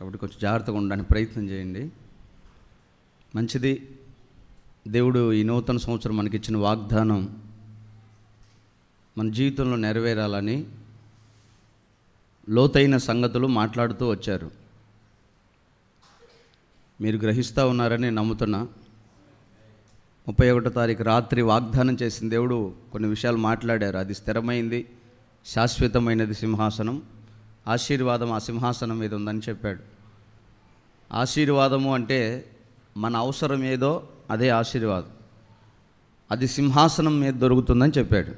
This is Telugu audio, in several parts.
కాబట్టి కొంచెం జాగ్రత్తగా ఉండడానికి ప్రయత్నం చేయండి. మంచిది. దేవుడు ఈ నూతన సంవత్సరం మనకిచ్చిన వాగ్దానం మన జీవితంలో నెరవేరాలని లోతైన సంగతులు మాట్లాడుతూ వచ్చారు. మీరు గ్రహిస్తూ ఉన్నారని నేను నమ్ముతున్నా. 31వ తారీఖు రాత్రి వాగ్దానం చేసిన దేవుడు కొన్ని విషయాలు మాట్లాడారు. అది స్థిరమైంది, శాశ్వతమైనది సింహాసనం, ఆశీర్వాదం ఆ సింహాసనం మీద ఉందని చెప్పాడు. ఆశీర్వాదము అంటే మన అవసరం ఏదో అదే ఆశీర్వాదం, అది సింహాసనం మీద దొరుకుతుందని చెప్పాడు.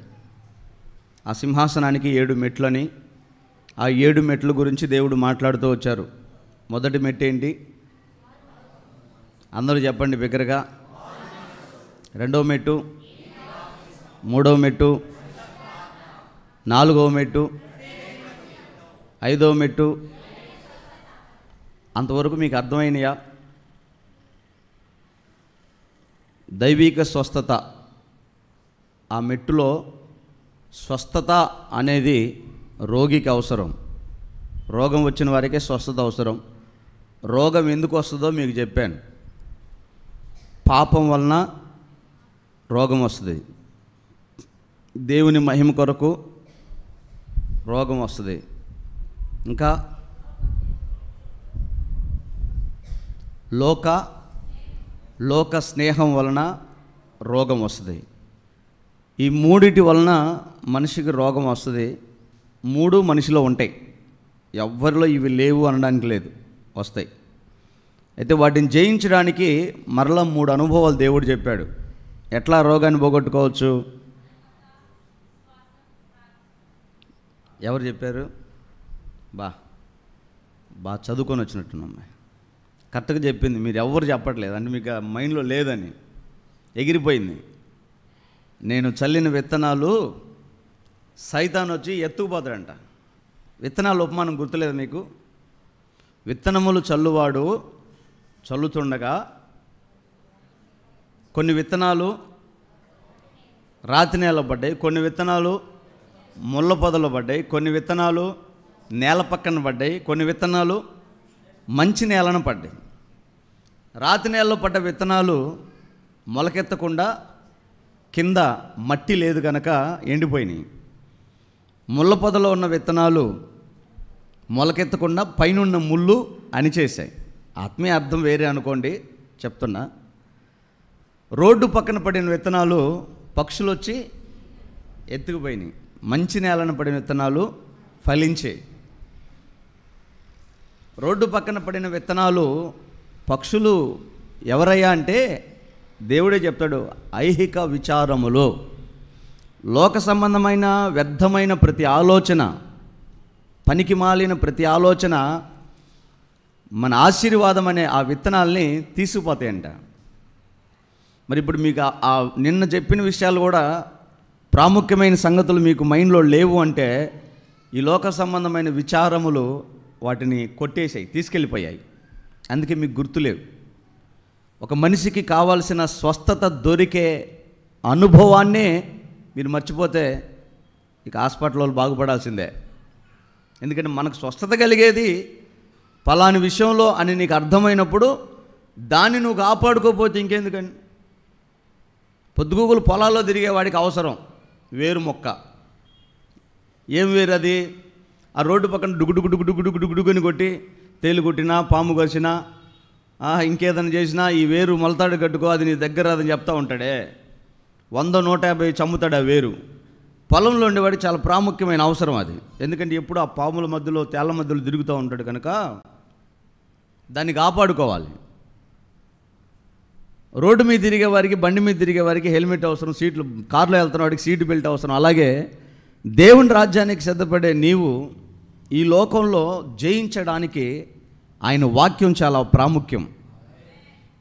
ఆ సింహాసనానికి 7 మెట్లని, ఆ 7 మెట్ల గురించి దేవుడు మాట్లాడుతూ వచ్చారు. మొదటి మెట్టు ఏంటి? అందరూ చెప్పండి బిగ్గరగా. రెండవ మెట్టు, మూడవ మెట్టు, నాలుగవ మెట్టు, ఐదవ మెట్టు. అంతవరకు మీకు అర్థమైనయా? దైవిక స్వస్థత. ఆ మెట్టులో స్వస్థత అనేది రోగికి అవసరం. రోగం వచ్చిన వారికే స్వస్థత అవసరం. రోగం ఎందుకు వస్తుందో మీకు చెప్పాను. పాపం వలన రోగం వస్తుంది, దేవుని మహిమ కొరకు రోగం వస్తుంది, ఇంకా లోక స్నేహం వలన రోగం వస్తుంది. ఈ మూడిటి వలన మనిషికి రోగం వస్తుంది. 3 మనిషిలో ఉంటాయి, ఎవ్వరిలో ఇవి లేవు అనడానికి లేదు, వస్తాయి. అయితే వాటిని జయించడానికి మరలా 3 అనుభవాలు దేవుడు చెప్పాడు. ఎట్లా రోగాన్ని పోగొట్టుకోవచ్చు? ఎవరు చెప్పారు? బాగా చదువుకొని వచ్చినట్టున్నామ్మాయి, కరెక్ట్గా చెప్పింది. మీరు ఎవరు చెప్పట్లేదు అంటే మీకు మైండ్లో లేదని, ఎగిరిపోయింది. నేను చల్లిన విత్తనాలు సైతాన్ వచ్చి ఎత్తుకుపోతాడంట. విత్తనాలు ఉపమానం గుర్తులేదు మీకు? విత్తనములు చల్లువాడు చల్లుతుండగా కొన్ని విత్తనాలు రాతి నేల పడ్డాయి, కొన్ని విత్తనాలు ముళ్ళ పొదలు పడ్డాయి, కొన్ని విత్తనాలు నేల పక్కన పడ్డాయి, కొన్ని విత్తనాలు మంచి నేలను పడ్డాయి. రాతి నేలలో పడ్డ విత్తనాలు మొలకెత్తకుండా కింద మట్టి లేదు కనుక ఎండిపోయినాయి. ముళ్ళ పొదలో ఉన్న విత్తనాలు మొలకెత్తకుండా పైనున్న ముళ్ళు అణిచేశాయి. ఆత్మీయ అర్థం వేరే అనుకోండి, చెప్తున్నా. రోడ్డు పక్కన పడిన విత్తనాలు పక్షులు వచ్చి ఎత్తుకుపోయినాయి. మంచి నేలను పడిన విత్తనాలు ఫలించాయి. రోడ్డు పక్కన పడిన విత్తనాలు పక్షులు ఎవరయ్యా అంటే దేవుడే చెప్తాడు. ఐహిక విచారములు, లోక సంబంధమైన వ్యర్థమైన ప్రతి ఆలోచన, పనికి మాలిన ప్రతి ఆలోచన మన ఆశీర్వాదం అనే ఆ విత్తనాల్ని తీసుకుపోతాయంట. మరి ఇప్పుడు మీకు నిన్న చెప్పిన విషయాలు కూడా ప్రాముఖ్యమైన సంగతులు మీకు మైండ్లో లేవు అంటే ఈ లోక సంబంధమైన విచారములు వాటిని కొట్టేసాయి, తీసుకెళ్ళిపోయాయి. అందుకే మీకు గుర్తులేవు. ఒక మనిషికి కావాల్సిన స్వస్థత దొరికే అనుభవాన్నే మీరు మర్చిపోతే ఇక హాస్పిటల్లో బాగుపడాల్సిందే. ఎందుకంటే మనకు స్వస్థత కలిగేది ఫలాని విషయంలో అని నీకు అర్థమైనప్పుడు దాన్ని నువ్వు కాపాడుకోకపోతే ఇంకెందుకని? పొద్దుగూకులు పొలాల్లో తిరిగేవాడికి అవసరం వేరు మొక్క. ఏం వేరు అది? ఆ రోడ్డు పక్కన డుగుడుగుని కొట్టి తేలు కొట్టినా, పాము కరిచినా, ఇంకేదైనా చేసినా ఈ వేరు మొలతాడు కట్టుకో, అది నీ దగ్గర రాదని చెప్తా ఉంటాడే. 100-150 చమ్ముతాడు ఆ వేరు. పొలంలో ఉండేవాడికి చాలా ప్రాముఖ్యమైన అవసరం అది. ఎందుకంటే ఎప్పుడు ఆ పాముల మధ్యలో, తేళ్ల మధ్యలో తిరుగుతూ ఉంటాడు కనుక దాన్ని కాపాడుకోవాలి. రోడ్డు మీద తిరిగే వారికి, బండి మీద తిరిగే వారికి హెల్మెట్ అవసరం, సీట్లు, కారులో వెళ్తున్న వాడికి సీటు బెల్ట్ అవసరం. అలాగే దేవుని రాజ్యానికి సిద్ధపడే నీవు ఈ లోకంలో జయించడానికి ఆయన వాక్యం చాలా ప్రాముఖ్యం.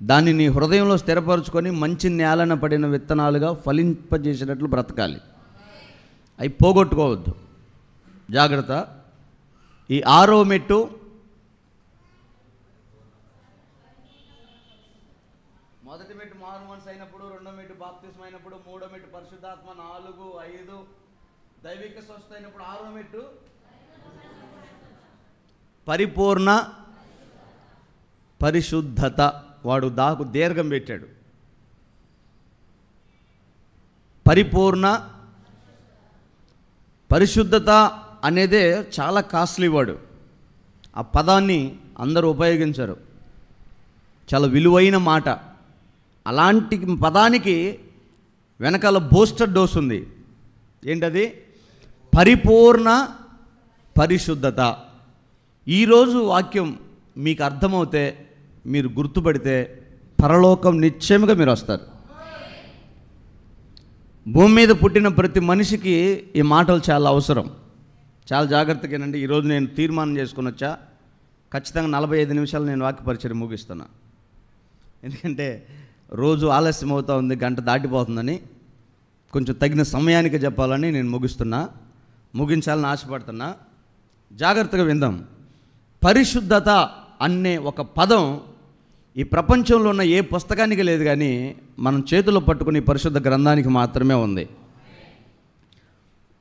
దాన్ని నీ హృదయంలో స్థిరపరచుకొని మంచి నేలన పడిన విత్తనాలుగా ఫలింపజేసేటట్లు బ్రతకాలి. అవి పోగొట్టుకోవద్దు, జాగ్రత్త. ఈ 6వ మెట్టు మొదటి మెట్టు మారు మనసు అయినప్పుడు, 2వ మెట్టు బాప్తిస్మం అయినప్పుడు, 3వ మెట్టు పరిశుద్ధాత్మ, 4, 5 దైవిక స్వస్థత అయినప్పుడు, 6వ మెట్టు పరిపూర్ణ పరిశుద్ధత. వాడు దాకు దీర్ఘం పెట్టాడు. పరిపూర్ణ పరిశుద్ధత అనేదే చాలా కాస్ట్లీ వర్డ్. ఆ పదాన్ని అందరూ ఉపయోగించరు. చాలా విలువైన మాట. అలాంటి పదానికి వెనకాల బూస్టర్ డోస్ ఉంది. ఏంటది? పరిపూర్ణ పరిశుద్ధత. ఈరోజు వాక్యం మీకు అర్థమవుతే, మీరు గుర్తుపడితే పరలోకం నిశ్చయముగా మీరు వస్తారు. భూమి మీద పుట్టిన ప్రతి మనిషికి ఈ మాటలు చాలా అవసరం. చాలా జాగ్రత్తగా వినండి. ఈరోజు నేను తీర్మానం చేసుకుని వచ్చా, ఖచ్చితంగా 45 నిమిషాలు నేను వాక్య పరిచయం ముగిస్తున్నా. ఎందుకంటే రోజు ఆలస్యం అవుతూ ఉంది, గంట దాటిపోతుందని. కొంచెం తగిన సమయానికి చెప్పాలని నేను ముగించాలని ఆశపడుతున్నా. జాగ్రత్తగా విందాం. పరిశుద్ధత అనే ఒక పదం ఈ ప్రపంచంలో ఉన్న ఏ పుస్తకానికి లేదు, కానీ మనం చేతిలో పట్టుకుని పరిశుద్ధ గ్రంథానికి మాత్రమే ఉంది.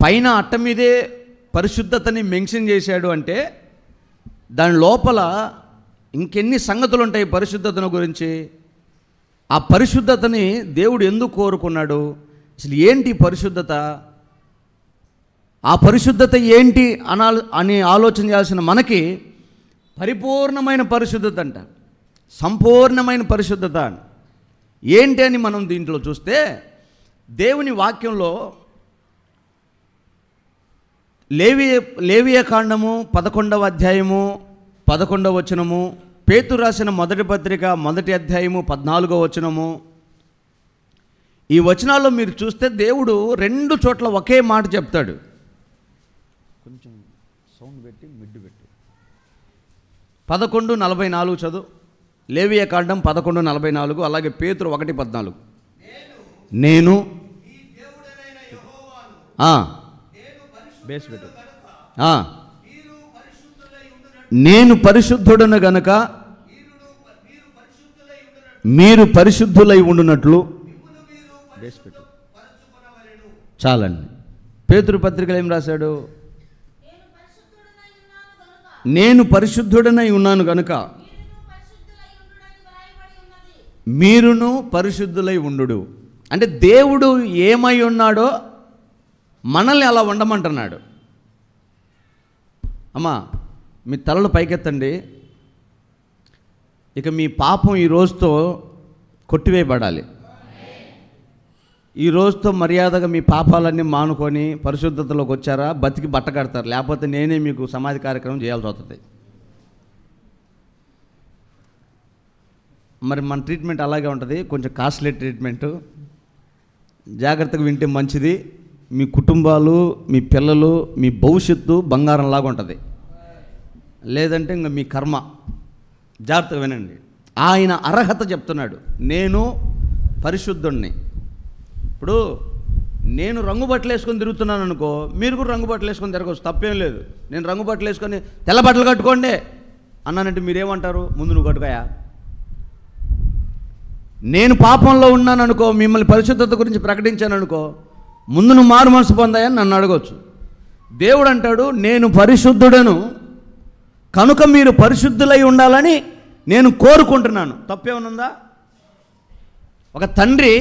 పైన అట్ట మీదే పరిశుద్ధతని మెన్షన్ చేశాడు అంటే దాని లోపల ఇంకెన్ని సంగతులు ఉంటాయి పరిశుద్ధతను గురించి. ఆ పరిశుద్ధతని దేవుడు ఎందుకు కోరుకున్నాడు? అసలు ఏంటి పరిశుద్ధత? ఆ పరిశుద్ధత ఏంటి అని ఆలోచన చేయాల్సిన మనకి పరిపూర్ణమైన పరిశుద్ధత అంట, సంపూర్ణమైన పరిశుద్ధత ఏంటి అని మనం దీంట్లో చూస్తే, దేవుని వాక్యంలో లేవియ కాండము 11వ అధ్యాయము 11వ వచనము, పేతురు రాసిన మొదటి పత్రిక 1వ అధ్యాయము 14వ వచనము, ఈ వచనాల్లో మీరు చూస్తే దేవుడు 2 చోట్ల ఒకే మాట చెప్తాడు. కొంచెం సౌండ్ పెట్టి మిడ్డు పెట్టి 11:44 చదువు. లేవియ కాండం 11:44, అలాగే పేతురు 1:14. నేను బేస్ పెట్టు. నేను పరిశుద్ధుడను గనుక మీరు పరిశుద్ధులై ఉండునట్లు బేస్ పెట్టు. చాలండి. పేతురు పత్రికలు ఏం రాశాడు? నేను పరిశుద్ధుడనై ఉన్నాను గనుక మీరును పరిశుద్ధులై ఉండు. అంటే దేవుడు ఏమై ఉన్నాడో మనల్ని అలా ఉండమంటున్నాడు. అమ్మా, మీ తలలు పైకెత్తండి. ఇక మీ పాపం ఈ రోజుతో కొట్టివేయబడాలి. ఈ రోజుతో మర్యాదగా మీ పాపాలన్నీ మానుకొని పరిశుద్ధతలోకి వచ్చారా, బతికి బట్ట కడతారు. లేకపోతే నేనే మీకు సమాధి కార్యక్రమం చేయాల్సి వస్తుంది. మరి మన ట్రీట్మెంట్ అలాగే ఉంటుంది, కొంచెం కాస్ట్లీ ట్రీట్మెంటు. జాగ్రత్తగా వింటే మంచిది. మీ కుటుంబాలు, మీ పిల్లలు, మీ భవిష్యత్తు బంగారంలాగా ఉంటుంది. లేదంటే ఇంకా మీ కర్మ. జాగ్రత్తగా వినండి. ఆయన అర్హత చెప్తున్నాడు. నేను పరిశుద్ధుణ్ణి. ఇప్పుడు నేను రంగు బట్టలు వేసుకొని తిరుగుతున్నాను అనుకో, మీరు కూడా రంగు బట్టలు వేసుకొని తిరగవచ్చు, తప్పేం లేదు. నేను రంగు బట్టలు వేసుకొని తెల్ల బట్టలు కట్టుకోండి అన్నానంటే మీరేమంటారు? ముందు నువ్వు కట్టుకోయా. నేను పాపంలో ఉన్నాను అనుకో, మిమ్మల్ని పరిశుద్ధత గురించి ప్రకటించాను అనుకో, ముందు నువ్వు మారు మనసు పొందాయని నన్ను అడగవచ్చు. దేవుడు అంటాడు, నేను పరిశుద్ధుడను కనుక మీరు పరిశుద్ధులై ఉండాలని నేను కోరుకుంటున్నాను. తప్పేమనుందా? ఒక తండ్రి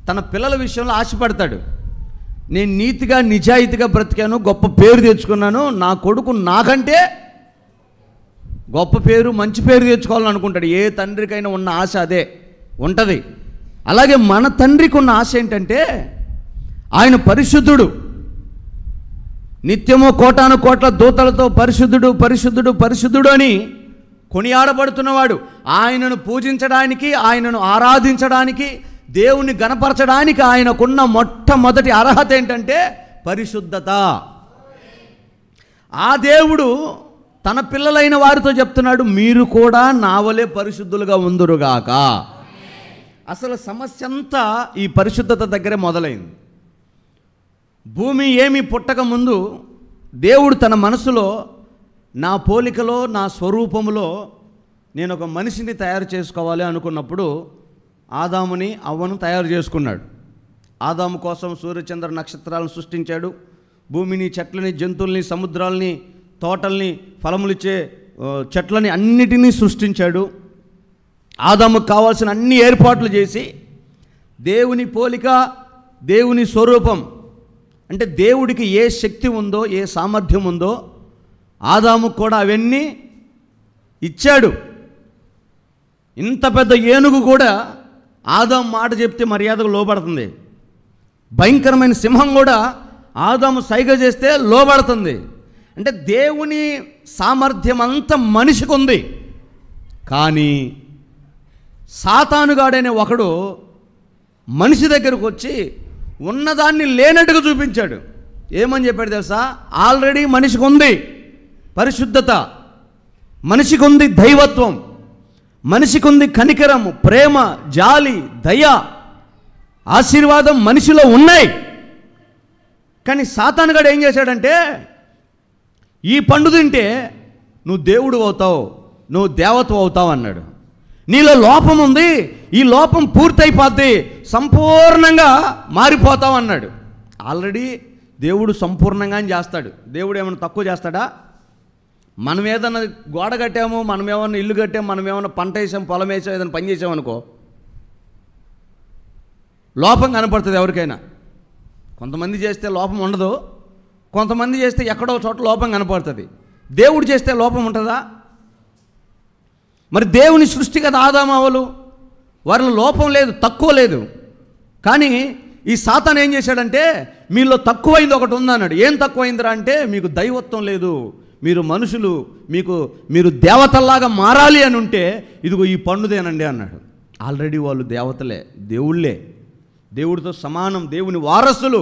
తన పిల్లల విషయంలో ఆశపడతాడు. నేను నీతిగా నిజాయితీగా బ్రతికాను, గొప్ప పేరు తెచ్చుకున్నాను, నా కొడుకు నాకంటే గొప్ప పేరు, మంచి పేరు తెచ్చుకోవాలని అనుకుంటాడు. ఏ తండ్రికైనా ఉన్న ఆశ అదే ఉంటుంది. అలాగే మన తండ్రికి ఉన్న ఆశ ఏంటంటే ఆయన పరిశుద్ధుడు. నిత్యము కోటాను కోట్ల దూతలతో పరిశుద్ధుడు పరిశుద్ధుడు పరిశుద్ధుడు అని కొనియాడబడుతున్నవాడు. ఆయనను పూజించడానికి, ఆయనను ఆరాధించడానికి, దేవుని గణపరచడానికి ఆయనకున్న మొట్టమొదటి అర్హత ఏంటంటే పరిశుద్ధత. ఆ దేవుడు తన పిల్లలైన వారితో చెప్తున్నాడు, మీరు కూడా నా వలె పరిశుద్ధులుగా ఉందురుగాక. అసలు సమస్య అంతా ఈ పరిశుద్ధత దగ్గరే మొదలైంది. భూమి ఏమీ పుట్టక ముందు దేవుడు తన మనసులో నా పోలికలో, నా స్వరూపములో నేను ఒక మనిషిని తయారు చేసుకోవాలి అనుకున్నప్పుడు ఆదాముని అవ్వను తయారు చేసుకున్నాడు. ఆదాము కోసం సూర్యచంద్ర నక్షత్రాలను సృష్టించాడు. భూమిని, చెట్లని, జంతువుల్ని, సముద్రాల్ని, తోటల్ని, ఫలములిచ్చే చెట్లని అన్నిటినీ సృష్టించాడు. ఆదాముకు కావాల్సిన అన్ని ఏర్పాట్లు చేసి దేవుని పోలిక, దేవుని స్వరూపం అంటే దేవుడికి ఏ శక్తి ఉందో, ఏ సామర్థ్యం ఉందో ఆదాముకు కూడా అవన్నీ ఇచ్చాడు. ఇంత పెద్ద ఏనుగు కూడా ఆదాము మాట చెప్తే మర్యాదకు లోబడుతుంది. భయంకరమైన సింహం కూడా ఆదాము సైగ చేస్తే లోబడుతుంది. అంటే దేవుని సామర్థ్యం అంతా మనిషికి ఉంది. కానీ సాతానుగాడనే ఒకడు మనిషి దగ్గరకు వచ్చి ఉన్నదాన్ని లేనట్టుగా చూపించాడు. ఏమని చెప్పాడు తెలుసా? ఆల్రెడీ మనిషికి ఉంది పరిశుద్ధత, మనిషికి ఉంది దైవత్వం, మనిషికి ఉంది కనికరము, ప్రేమ, జాలి, దయ, ఆశీర్వాదం మనిషిలో ఉన్నాయి. కానీ సాతానుగాడు ఏం చేశాడంటే, ఈ పండు తింటే నువ్వు దేవుడు అవుతావు, నువ్వు దేవత అవుతావు అన్నాడు. నీలో లోపం ఉంది, ఈ లోపం పూర్తయిపోద్ది, సంపూర్ణంగా మారిపోతావు అన్నాడు. ఆల్రెడీ దేవుడు సంపూర్ణంగానే చేస్తాడు. దేవుడు ఏమైనా తక్కువ చేస్తాడా? మనం ఏదన్నా గోడ కట్టాము, మనం ఏమన్నా ఇల్లు కట్టాము, మనం ఏమన్నా పంట వేసాము, పొలం వేసాము, ఏదైనా పని చేసామనుకో లోపం కనపడుతుంది ఎవరికైనా. కొంతమంది చేస్తే లోపం ఉండదు, కొంతమంది చేస్తే ఎక్కడో చోట లోపం కనపడుతుంది. దేవుడు చేస్తే లోపం ఉంటుందా? మరి దేవుని సృష్టి కదా ఆదాము అవ్వలు, వారిలో లోపం లేదు, తక్కువ లేదు. కానీ ఈ సాతాను ఏం చేశాడంటే, మీలో తక్కువైంది ఒకటి ఉందన్నాడు. ఏం తక్కువైందిరా అంటే, మీకు దైవత్వం లేదు, మీరు మనుషులు, మీరు దేవతల్లాగా మారాలి అని ఉంటే ఇదిగో ఈ పండుదేనండి అన్నాడు. ఆల్రెడీ వాళ్ళు దేవతలే, దేవుళ్ళే, దేవుడితో సమానం, దేవుని వారసులు.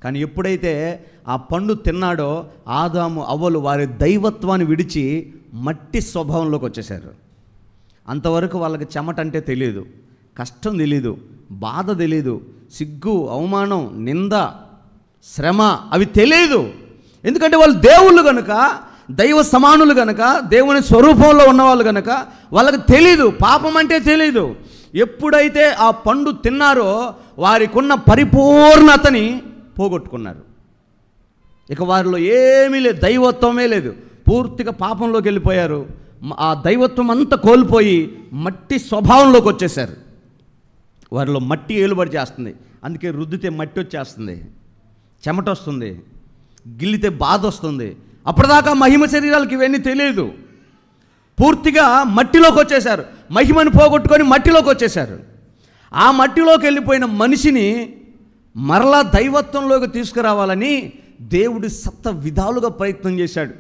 కానీ ఎప్పుడైతే ఆ పండు తిన్నాడో ఆదాము అవ్వలు వారి దైవత్వాన్ని విడిచి మట్టి స్వభావంలోకి వచ్చేసారు. అంతవరకు వాళ్ళకి చెమట అంటే తెలియదు, కష్టం తెలీదు, బాధ తెలీదు, సిగ్గు, అవమానం, నింద, శ్రమ అవి తెలియదు. ఎందుకంటే వాళ్ళు దేవుళ్ళు కనుక, దైవ సమానులు కనుక, దేవుని స్వరూపంలో ఉన్నవాళ్ళు కనుక వాళ్ళకి తెలీదు, పాపం అంటే తెలీదు. ఎప్పుడైతే ఆ పండు తిన్నారో వారికి ఉన్న పరిపూర్ణతని పోగొట్టుకున్నారు. ఇక వారిలో ఏమీ లేదు, దైవత్వమే లేదు, పూర్తిగా పాపంలోకి వెళ్ళిపోయారు. ఆ దైవత్వం అంతా కోల్పోయి మట్టి స్వభావంలోకి వచ్చేసారు. వారిలో మట్టి ఏలుబడి చేస్తుంది, అందుకే రుద్దితే మట్టి వచ్చేస్తుంది, చెమట వస్తుంది, గిల్లితే బాధ వస్తుంది. అప్పటిదాకా మహిమ శరీరాలకి ఇవన్నీ తెలియదు. పూర్తిగా మట్టిలోకి వచ్చేసారు, మహిమను పోగొట్టుకొని మట్టిలోకి వచ్చేసారు. ఆ మట్టిలోకి వెళ్ళిపోయిన మనిషిని మరలా దైవత్వంలోకి తీసుకురావాలని దేవుడు సప్త విధాలుగా ప్రయత్నం చేశాడు.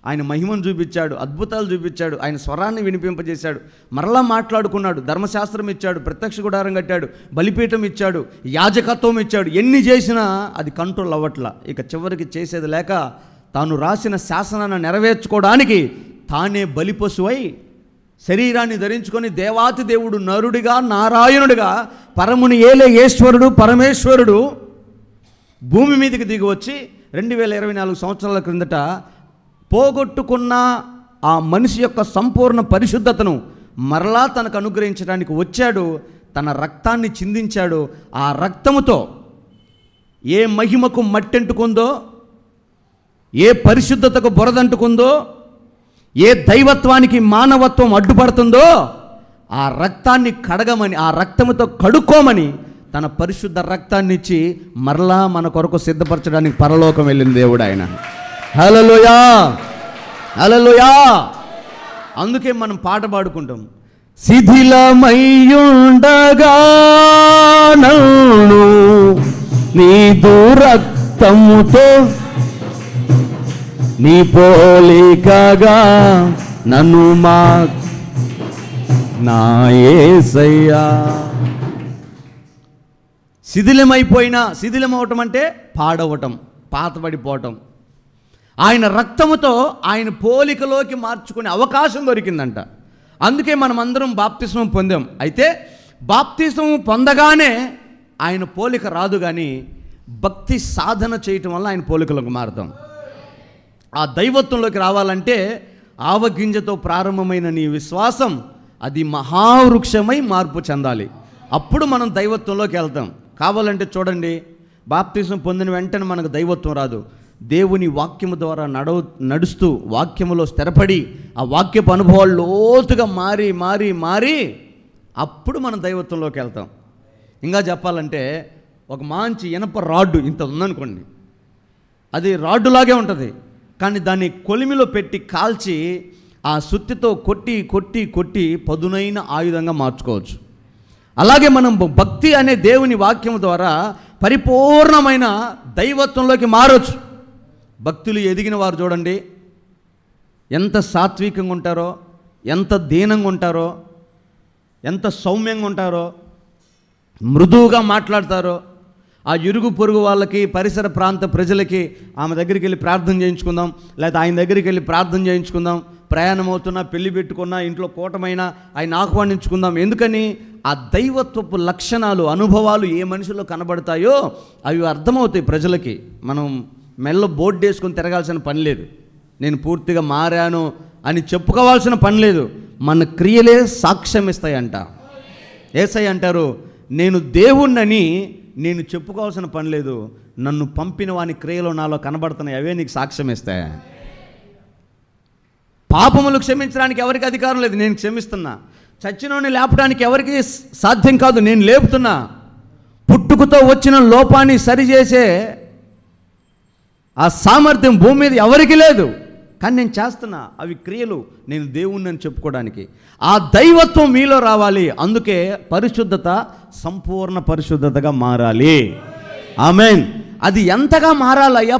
ఆయన మహిమను చూపించాడు, అద్భుతాలు చూపించాడు, ఆయన స్వరాన్ని వినిపింపజేశాడు, మరలా మాట్లాడుకున్నాడు, ధర్మశాస్త్రం ఇచ్చాడు, ప్రత్యక్ష గుడారం కట్టాడు, బలిపీఠం ఇచ్చాడు, యాజకత్వం ఇచ్చాడు. ఎన్ని చేసినా అది కంట్రోల్ అవ్వట్లా. ఇక చివరికి చేసేది లేక తాను రాసిన శాసనాన్ని నెరవేర్చుకోవడానికి తానే బలిపశువై శరీరాన్ని ధరించుకొని దేవాతి దేవుడు నరుడిగా, నారాయణుడిగా, పరముని ఏలే ఈశ్వరుడు, పరమేశ్వరుడు భూమి మీదకి దిగి వచ్చి 2024 సంవత్సరాల క్రిందట పోగొట్టుకున్న ఆ మనిషి యొక్క సంపూర్ణ పరిశుద్ధతను మరలా తనకు అనుగ్రహించడానికి వచ్చాడు. తన రక్తాన్ని చిందించాడు. ఆ రక్తముతో ఏ మహిమకు మట్టెంటుకుందో, ఏ పరిశుద్ధతకు బురదంటుకుందో, ఏ దైవత్వానికి మానవత్వం అడ్డుపడుతుందో ఆ రక్తాన్ని కడగమని, ఆ రక్తముతో కడుక్కోమని తన పరిశుద్ధ రక్తాన్ని ఇచ్చి మరలా మన కొరకు సిద్ధపరచడానికి పరలోకం వెళ్ళిన దేవుడు ఆయన. హల్లెలూయా, హల్లెలూయా. అందుకే మనం పాట పాడుకుంటాం, శిథిలమయ్యుండగా నన్ను నీదు రక్తముతో నీ పోలికగా నన్ను నా యేసయ్యా. శిథిలమవటం అంటే పాడవటం, పాతబడిపోవటం. ఆయన రక్తముతో ఆయన పోలికలోకి మార్చుకునే అవకాశం దొరికిందంట. అందుకే మనం అందరం బాప్తిస్మం పొందాం. అయితే బాప్తిస్మం పొందగానే ఆయన పోలిక రాదు, కానీ భక్తి సాధన చేయటం వల్ల ఆయన పోలికలోకి మారుతాం. ఆ దైవత్వంలోకి రావాలంటే ఆవగింజతో ప్రారంభమైన నీ విశ్వాసం అది మహావృక్షమై మార్పు చెందాలి. అప్పుడు మనం దైవత్వంలోకి వెళ్తాం. కావాలంటే చూడండి, బాప్తిసం పొందిన వెంటనే మనకు దైవత్వం రాదు. దేవుని వాక్యము ద్వారా నడుస్తూ వాక్యములో స్థిరపడి ఆ వాక్యపు అనుభవాలు లోతుగా మారి మారి మారి అప్పుడు మనం దైవత్వంలోకి వెళ్తాం. ఇంకా చెప్పాలంటే ఒక మంచి ఇనప రాడ్డు ఇంత ఉందనుకోండి, అది రాడ్డులాగే ఉంటుంది, కానీ దాన్ని కొలిమిలో పెట్టి కాల్చి ఆ సుత్తితో కొట్టి కొట్టి కొట్టి పదునైన ఆయుధంగా మార్చుకోవచ్చు. అలాగే మనం భక్తి అనే దేవుని వాక్యం ద్వారా పరిపూర్ణమైన దైవత్వంలోకి మారవచ్చు. భక్తులు ఎదిగిన వారు చూడండి, ఎంత సాత్వికంగా ఉంటారో, ఎంత దీనంగా ఉంటారో, ఎంత సౌమ్యంగా ఉంటారో, మృదువుగా మాట్లాడతారో. ఆ ఇరుగు పొరుగు వాళ్ళకి, పరిసర ప్రాంత ప్రజలకి ఆమె దగ్గరికి వెళ్ళి ప్రార్థన చేయించుకుందాం, లేకపోతే ఆయన దగ్గరికి వెళ్ళి ప్రార్థన చేయించుకుందాం, ప్రయాణం అవుతున్నా, పెళ్లి పెట్టుకున్నా, ఇంట్లో కూటమైనా ఆయన ఆహ్వానించుకుందాం. ఎందుకని? ఆ దైవత్వపు లక్షణాలు, అనుభవాలు ఏ మనిషిలో కనబడతాయో అవి అర్థమవుతాయి ప్రజలకి. మనం మెల్ల బోర్డు వేసుకొని తిరగాల్సిన పని లేదు, నేను పూర్తిగా మారాను అని చెప్పుకోవాల్సిన పని లేదు. మన క్రియలే సాక్ష్యం ఇస్తాయంట. యేసయ్య అంటారు, నేను దేవుణ్ణని నేను చెప్పుకోవాల్సిన పని లేదు, నన్ను పంపిన వాని క్రియలు నాలో కనబడుతున్నాయి, అవే నీకు సాక్ష్యం ఇస్తాయి. పాపములు క్షమించడానికి ఎవరికి అధికారం లేదు, నేను క్షమిస్తున్నా. చచ్చినోని లేపడానికి ఎవరికి సాధ్యం కాదు, నేను లేపుతున్నా. పుట్టుకతో వచ్చిన లోపాన్ని సరిచేసే ఆ సామర్థ్యం భూమి మీద ఎవరికి లేదు, కానీ నేను చేస్తున్నా. అవి క్రియలు, నేను దేవుణ్ణి అని చెప్పుకోవడానికి. ఆ దైవత్వం మీలో రావాలి. అందుకే పరిశుద్ధత సంపూర్ణ పరిశుద్ధతగా మారాలి. ఆమేన్. అది ఎంతగా మారాలయ్యా?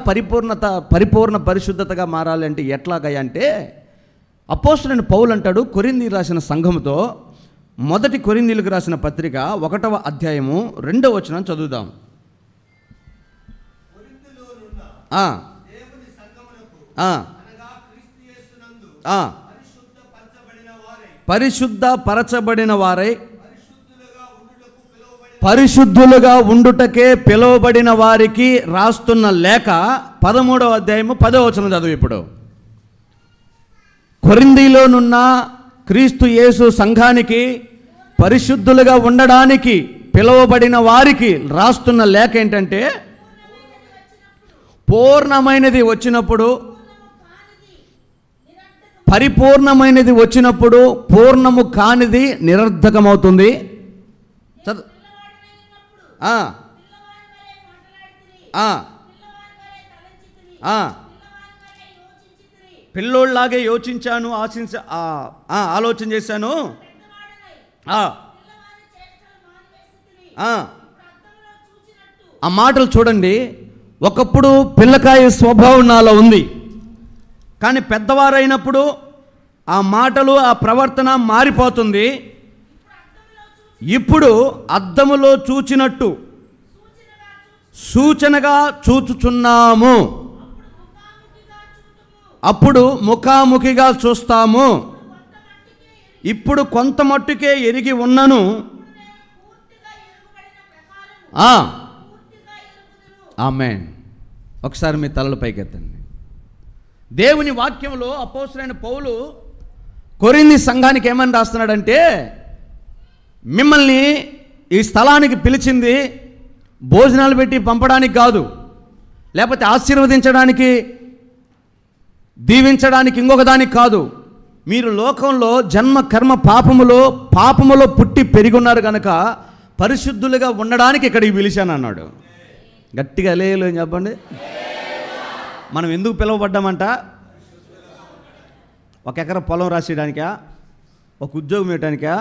పరిపూర్ణ పరిశుద్ధతగా మారాలి అంటే ఎట్లాగయ్యా అంటే, అపోస్తలుడైన పౌలు అంటాడు కొరింథీ రాసిన సంఘముతో, మొదటి కొరింథీలకు రాసిన పత్రిక 1వ అధ్యాయము 2వ వచనం చదువుదాం. పరిశుద్ధ పరచబడిన వారై పరిశుద్ధులుగా ఉండుటకే పిలువబడిన వారికి రాస్తున్న లేఖ 13వ అధ్యాయము 10వ వచనం చదువు. ఇప్పుడు కొరింథీలోనున్న క్రీస్తు యేసు సంఘానికి పరిశుద్ధులుగా ఉండడానికి పిలువబడిన వారికి రాస్తున్న లేఖ ఏంటంటే, పూర్ణమైనది వచ్చినప్పుడు, పరిపూర్ణమైనది వచ్చినప్పుడు పూర్ణము కానిది నిరర్ధకమవుతుంది. పిల్లోళ్ళలాగే యోచించాను, ఆలోచన చేశాను. ఆ మాటలు చూడండి. ఒకప్పుడు పిల్లకాయ స్వభావం నాలో ఉంది, కానీ పెద్దవారైనప్పుడు ఆ మాటలు, ఆ ప్రవర్తన మారిపోతుంది. ఇప్పుడు అద్దములో చూచినట్టు సూచనగా చూచుచున్నాము, అప్పుడు ముఖాముఖిగా చూస్తాము. ఇప్పుడు కొంత మట్టుకే ఎరిగి ఉన్నను, ఆమేన్. ఒకసారి మీ తలలు పైకెత్తండి. దేవుని వాక్యంలో అపోస్తలుడైన పౌలు కొరింథీ సంఘానికి ఏమని రాస్తున్నాడంటే, మిమ్మల్ని ఈ స్థలానికి పిలిచింది భోజనాలు పెట్టి పంపడానికి కాదు, లేకపోతే ఆశీర్వదించడానికి, దీవించడానికి, ఇంకొక దానికి కాదు. మీరు లోకంలో జన్మ కర్మ పాపములో పుట్టి పెరిగున్నారు కనుక పరిశుద్ధులుగా ఉండడానికి ఇక్కడికి పిలిచాను అన్నాడు. గట్టిగా లేలు చెప్పండి. మనం ఎందుకు పిలువబడ్డామంట? 1 ఎకరా పొలం రాసేయడానికా, ఒక ఉద్యోగం ఇవ్వడానికా,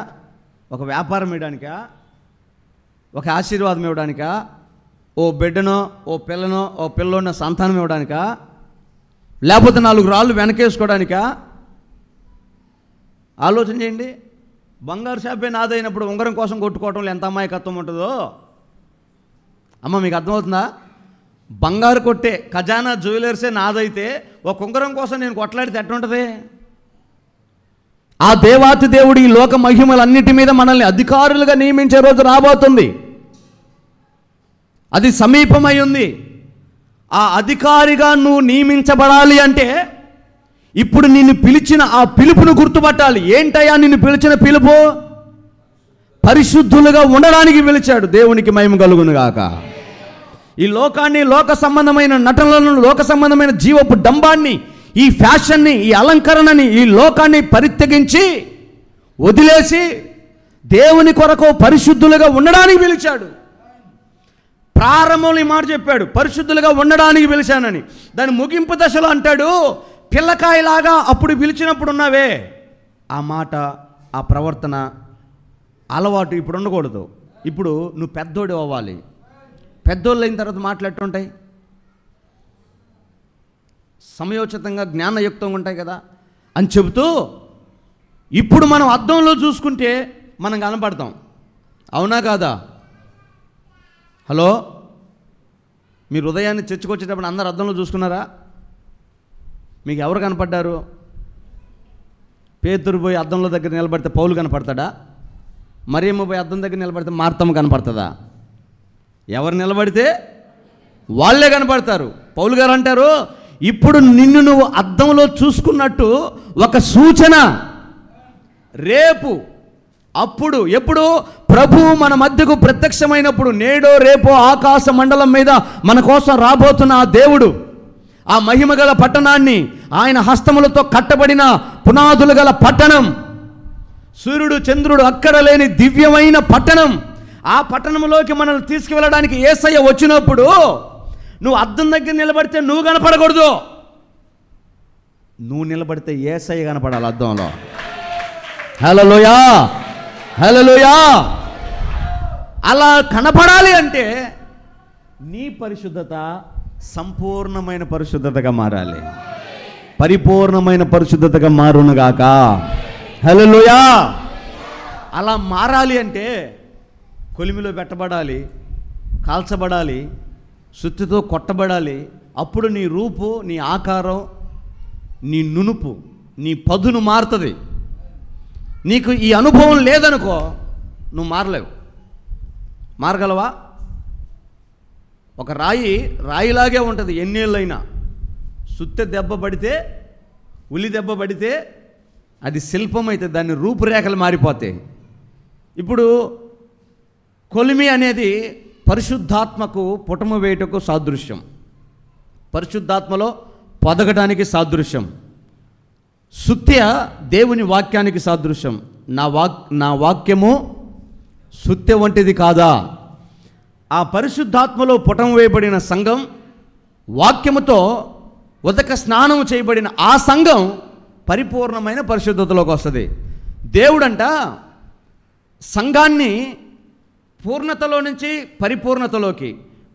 ఒక వ్యాపారం ఇవ్వడానికా, ఒక ఆశీర్వాదం ఇవ్వడానికా, ఓ బిడ్డనో, ఓ పిల్లనో, ఓ పిల్లోనో సంతానం ఇవ్వడానికా, లేకపోతే 4 రాళ్ళు వెనకేసుకోవడానికా? ఆలోచన చేయండి. బంగారు షాపే నాదైనప్పుడు ఉంగరం కోసం కొట్టుకోవటంలో ఎంత అమాయకత్వం ఉంటుందో. అమ్మ మీకు అర్థమవుతుందా? బంగారు కొట్టే ఖజానా జ్యువెలర్సే నాదైతే ఒక ఉంగరం కోసం నేను కొట్లాడితే ఎట్లుంటుంది? ఆ దేవాతి దేవుడు ఈ లోక మహిమలన్నిటి మీద మనల్ని అధికారులుగా నియమించే రోజు రాబోతుంది. అది సమీపమై ఉంది. ఆ అధికారిగా నువ్వు నియమించబడాలి అంటే ఇప్పుడు నిన్ను పిలిచిన ఆ పిలుపును గుర్తుపట్టాలి. ఏంటయ్యా నిన్ను పిలిచిన పిలుపు? పరిశుద్ధులుగా ఉండడానికి పిలిచాడు. దేవునికి మహిమ కలుగును గాక. ఈ లోకాన్ని, లోక సంబంధమైన నటనలను, లోక సంబంధమైన జీవపు డంబాన్ని, ఈ ఫ్యాషన్ని, ఈ అలంకరణని, ఈ లోకాన్ని పరిత్యజించి వదిలేసి దేవుని కొరకు పరిశుద్ధులుగా ఉండడానికి పిలిచాడు. ప్రారంభంలో ఈ మాట చెప్పాడు, పరిశుద్ధులుగా ఉండడానికి పిలిచానని. దాని ముగింపు దశలో అంటాడు, పిల్లకాయలాగా అప్పుడు పిలిచినప్పుడు ఉన్నావే, ఆ మాట, ఆ ప్రవర్తన, అలవాటు ఇప్పుడు ఉండకూడదు. ఇప్పుడు నువ్వు పెద్దోడు అవ్వాలి. పెద్దోళ్ళు అయిన తర్వాత మాట్లాడుతుంటాయి, సమయోచితంగా జ్ఞానయుక్తంగా ఉంటాయి కదా అని చెబుతూ, ఇప్పుడు మనం అద్దంలో చూసుకుంటే మనం కనపడతాం. అవునా కాదా? హలో, మీరు ఉదయాన్నే చర్చకొచ్చేటప్పుడు అందరు అద్దంలో చూసుకున్నారా? మీకు ఎవరు కనపడ్డారు? పేతురు పోయి అద్దంలో దగ్గర నిలబడితే పౌలు కనపడతాడా? మరియమ్మ పోయి అద్దం దగ్గర నిలబడితే మార్తమ్మ కనపడుతుందా? ఎవరు నిలబడితే వాళ్ళే కనపడతారు. పౌలు గారు అంటారు, ఇప్పుడు నిన్ను నువ్వు అద్దంలో చూసుకున్నట్టు ఒక సూచన రేపు, అప్పుడు, ఎప్పుడు ప్రభువు మన మధ్యకు ప్రత్యక్షమైనప్పుడు, నేడో రేపో ఆకాశ మండలం మీద మన కోసం రాబోతున్న ఆ దేవుడు, ఆ మహిమగల పట్టణాన్ని, ఆయన హస్తములతో కట్టబడిన పునాదులు గల పట్టణం, సూర్యుడు చంద్రుడు అక్కడ లేని దివ్యమైన పట్టణం, ఆ పట్టణంలోకి మనల్ని తీసుకువెళ్ళడానికి యేసయ్య వచ్చినప్పుడు నువ్వు అద్దం దగ్గర నిలబడితే నువ్వు కనపడకూడదు, నువ్వు నిలబడితే యేసయ్య కనపడాలి అద్దంలో. హల్లెలూయా, హల్లెలూయా. అలా కనపడాలి అంటే నీ పరిశుద్ధత సంపూర్ణమైన పరిశుద్ధతగా మారాలి, పరిపూర్ణమైన పరిశుద్ధతగా మారునుగాక. హల్లెలూయా. అలా మారాలి అంటే కొలిమిలో పెట్టబడాలి, కాల్చబడాలి, సుత్తితో కొట్టబడాలి. అప్పుడు నీ రూపు, నీ ఆకారం, నీ నునుపు, నీ పదును మారుతుంది. నీకు ఈ అనుభవం లేదనుకో, నువ్వు మారలేవు. మారగలవా? ఒక రాయిలాగే ఉంటుంది ఎన్నేళ్ళైనా. సుత్తె దెబ్బ పడితే, ఉలి దెబ్బ పడితే అది శిల్పం అయితే దాని రూపురేఖలు మారిపోతాయి. ఇప్పుడు కొలిమి అనేది పరిశుద్ధాత్మకు పుటము వేయుటకు సాదృశ్యం, పరిశుద్ధాత్మలో పొదగడానికి సాదృశ్యం. సుత్య దేవుని వాక్యానికి సాదృశ్యం. నా వాక్యము సుత్య వంటిది కాదా? ఆ పరిశుద్ధాత్మలో పుటం వేయబడిన సంఘం, వాక్యముతో ఉదక స్నానం చేయబడిన ఆ సంఘం పరిపూర్ణమైన పరిశుద్ధతలోకి వస్తుంది. దేవుడంట సంఘాన్ని పూర్ణతలో నుంచి పరిపూర్ణతలోకి,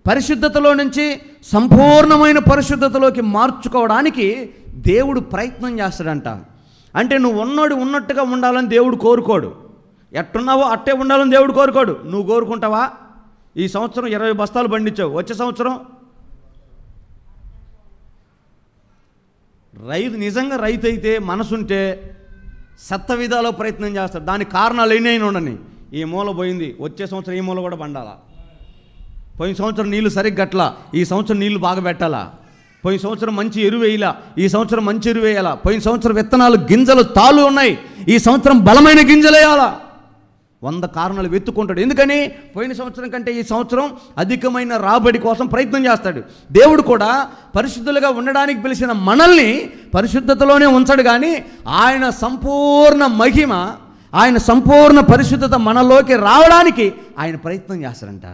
పరిశుద్ధతలో నుంచి సంపూర్ణమైన పరిశుద్ధతలోకి మార్చుకోవడానికి దేవుడు ప్రయత్నం చేస్తాడంట. అంటే నువ్వు ఉన్నట్టుగా ఉండాలని దేవుడు కోరుకోడు. ఎట్టున్నావో అట్టే ఉండాలని దేవుడు కోరుకోడు. నువ్వు కోరుకుంటావా? ఈ సంవత్సరం 20 బస్తాలు పండించావు, వచ్చే సంవత్సరం నిజంగా రైతు అయితే, మనసుంటే సత్త విధాలో ప్రయత్నం చేస్తాడు. దానికి కారణాలు ఎన్నైనా ఉండని. ఈ మూల పోయింది, వచ్చే సంవత్సరం ఈ మూల కూడా పండాలా. పోయిన సంవత్సరం నీళ్లు సరిగ్గా గట్లా, ఈ సంవత్సరం నీళ్లు బాగా పెట్టాలా. పోయిన సంవత్సరం మంచి ఎరువు వేయాలా, ఈ సంవత్సరం మంచి ఎరువు వేయాలా. పోయిన సంవత్సరం విత్తనాలు గింజలు తాళ్ళు ఉన్నాయి, ఈ సంవత్సరం బలమైన గింజలు వేయాలా. 100 కారణాలు వెతుక్కుంటాడు. ఎందుకని? పోయిన సంవత్సరం కంటే ఈ సంవత్సరం అధికమైన రాబడి కోసం ప్రయత్నం చేస్తాడు. దేవుడు కూడా పరిశుద్ధులుగా ఉండడానికి పిలిచిన మనల్ని పరిశుద్ధతలోనే ఉంచడు, కానీ ఆయన సంపూర్ణ మహిమ, ఆయన సంపూర్ణ పరిశుద్ధత మనలోకి రావడానికి ఆయన ప్రయత్నం చేస్తాడంట.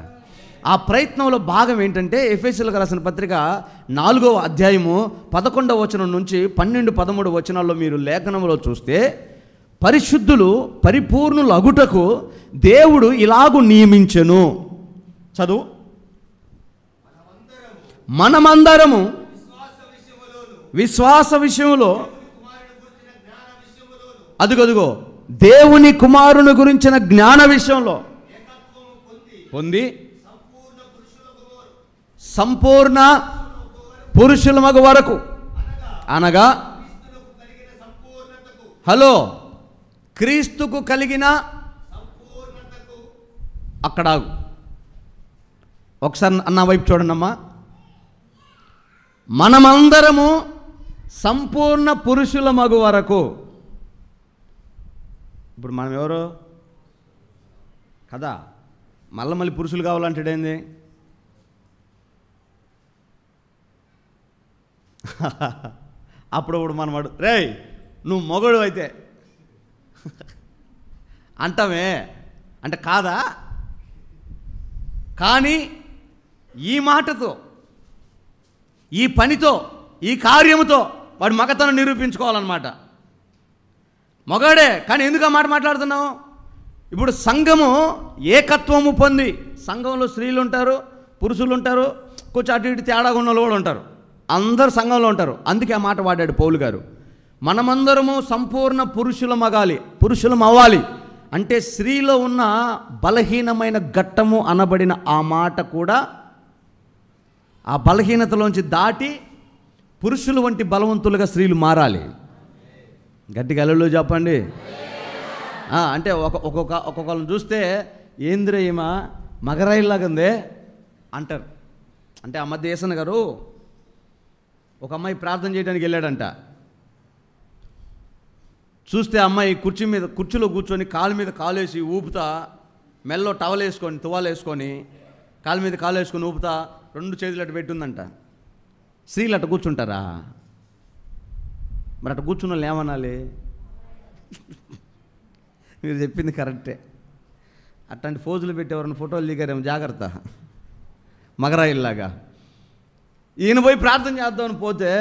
ఆ ప్రయత్నంలో భాగం ఏంటంటే, ఎఫెసీయులకు రాసిన పత్రిక 4వ అధ్యాయము 11వ వచనం నుంచి 12-13 వచనాల్లో మీరు లేఖనంలో చూస్తే, పరిశుద్ధులు పరిపూర్ణులు అగుటకు దేవుడు ఇలాగు నియమించెను. చదువు. మనమందరము విశ్వాస విషయంలో, అదుగదుగో దేవుని కుమారుని గురించిన జ్ఞాన విషయంలో పొంది సంపూర్ణ పురుషుల మగ వరకు, అనగా హలో క్రీస్తుకు కలిగిన, అక్కడ ఒకసారి అన్న వైపు చూడండి అమ్మా. మనమందరము సంపూర్ణ పురుషుల మగు వరకు. ఇప్పుడు మనం ఎవరు కదా, మళ్ళీ పురుషులు కావాలంటాడేంది? అప్పుడప్పుడు మనవాడు రేయ్ నువ్వు మొగడు అయితే అంటామే, అంటే కాదా? కానీ ఈ మాటతో, ఈ పనితో, ఈ కార్యముతో వాడు మగతనం నిరూపించుకోవాలన్నమాట. మగాడే కానీ ఎందుకు ఆ మాట మాట్లాడుతున్నావు? ఇప్పుడు సంఘము ఏకత్వము పొంది, సంఘంలో స్త్రీలు ఉంటారు, పురుషులు ఉంటారు, కొంచెం అటు ఇటు తేడాగా ఉన్న వాళ్ళు కూడా ఉంటారు, అందరు సంఘంలో ఉంటారు. అందుకే ఆ మాట వాడాడు పౌలు గారు. మనమందరము సంపూర్ణ పురుషులం అవ్వాలి అంటే స్త్రీలో ఉన్న బలహీనమైన ఘట్టము అనబడిన ఆ మాట కూడా ఆ బలహీనతలోంచి దాటి పురుషుల వంటి బలవంతులుగా స్త్రీలు మారాలి. గట్టిగా హల్లెలూయా చెప్పండి. అంటే ఒక్కొక్కళ్ళని చూస్తే ఏంద్ర ఈమె మగరాయిలాగా ఉందే అంటారు. అంటే ఆ మధ్య యేసన్న గారు ఒక అమ్మాయి ప్రార్థన చేయడానికి వెళ్ళాడంట. చూస్తే అమ్మాయి కుర్చీలో కూర్చొని కాలు మీద కాలు వేసి ఊపుతా, మెల్లో టవల్ వేసుకొని తువాలు వేసుకొని కాలు మీద కాలు వేసుకొని ఊపుతా 2 చేతులు అటు పెట్టుందంట. స్త్రీలు అట్ట కూర్చుంటారా? మరి అట్ట కూర్చున్న వాళ్ళు ఏమనాలి? మీరు చెప్పింది కరెక్టే. అట్లాంటి ఫోజులు పెట్టేవారని ఫోటోలు దిగారేమో, జాగ్రత్త. మగరాయిల్లాగా ఈయన పోయి ప్రార్థన చేద్దామని పోతే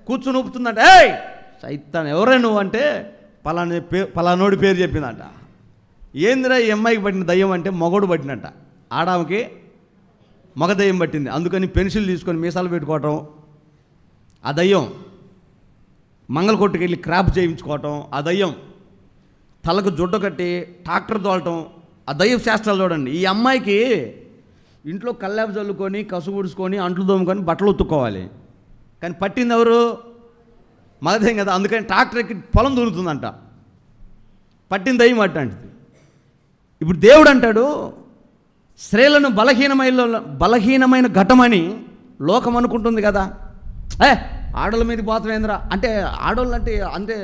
కూర్చుని ఊపుతుందంట. ఏయ్ సైతాన్ ఎవరే నువ్వు అంటే పలానోడి పేరు చెప్పిందంట. ఏందిరా ఈ అమ్మాయికి పట్టిన దయ్యం అంటే మొగడు పట్టినట్ట, ఆడామకి మగ దయ్యం పట్టింది. అందుకని పెన్సిల్ తీసుకొని మీసాలు పెట్టుకోవటం ఆ దయ్యం, మంగళకొట్టుకు వెళ్ళి క్రాప్ చేయించుకోవటం ఆ దయ్యం, తలకు జుడ్డ కట్టి ట్రాక్టర్ తోలటం ఆ దయ్యం శాస్త్రాలు చూడండి. ఈ అమ్మాయికి ఇంట్లో కల్లాపు చల్లుకొని కసు గుడుచుకొని అంట్లు దోముకొని బట్టలు ఉతుక్కోవాలి, కానీ పట్టింది ఎవరు? మగదయ్యం కదా. అందుకని ట్రాక్టర్ ఎక్కి పొలం దున్నుతుందంట, పట్టింది దయ్యం అట్లాంటిది. ఇప్పుడు దేవుడు అంటాడు స్త్రీలను బలహీనమైన ఘటమని లోకం అనుకుంటుంది కదా. ఆడోళ్ళ మీద పోతమేంద్రా అంటే ఆడోళ్ళు అంటే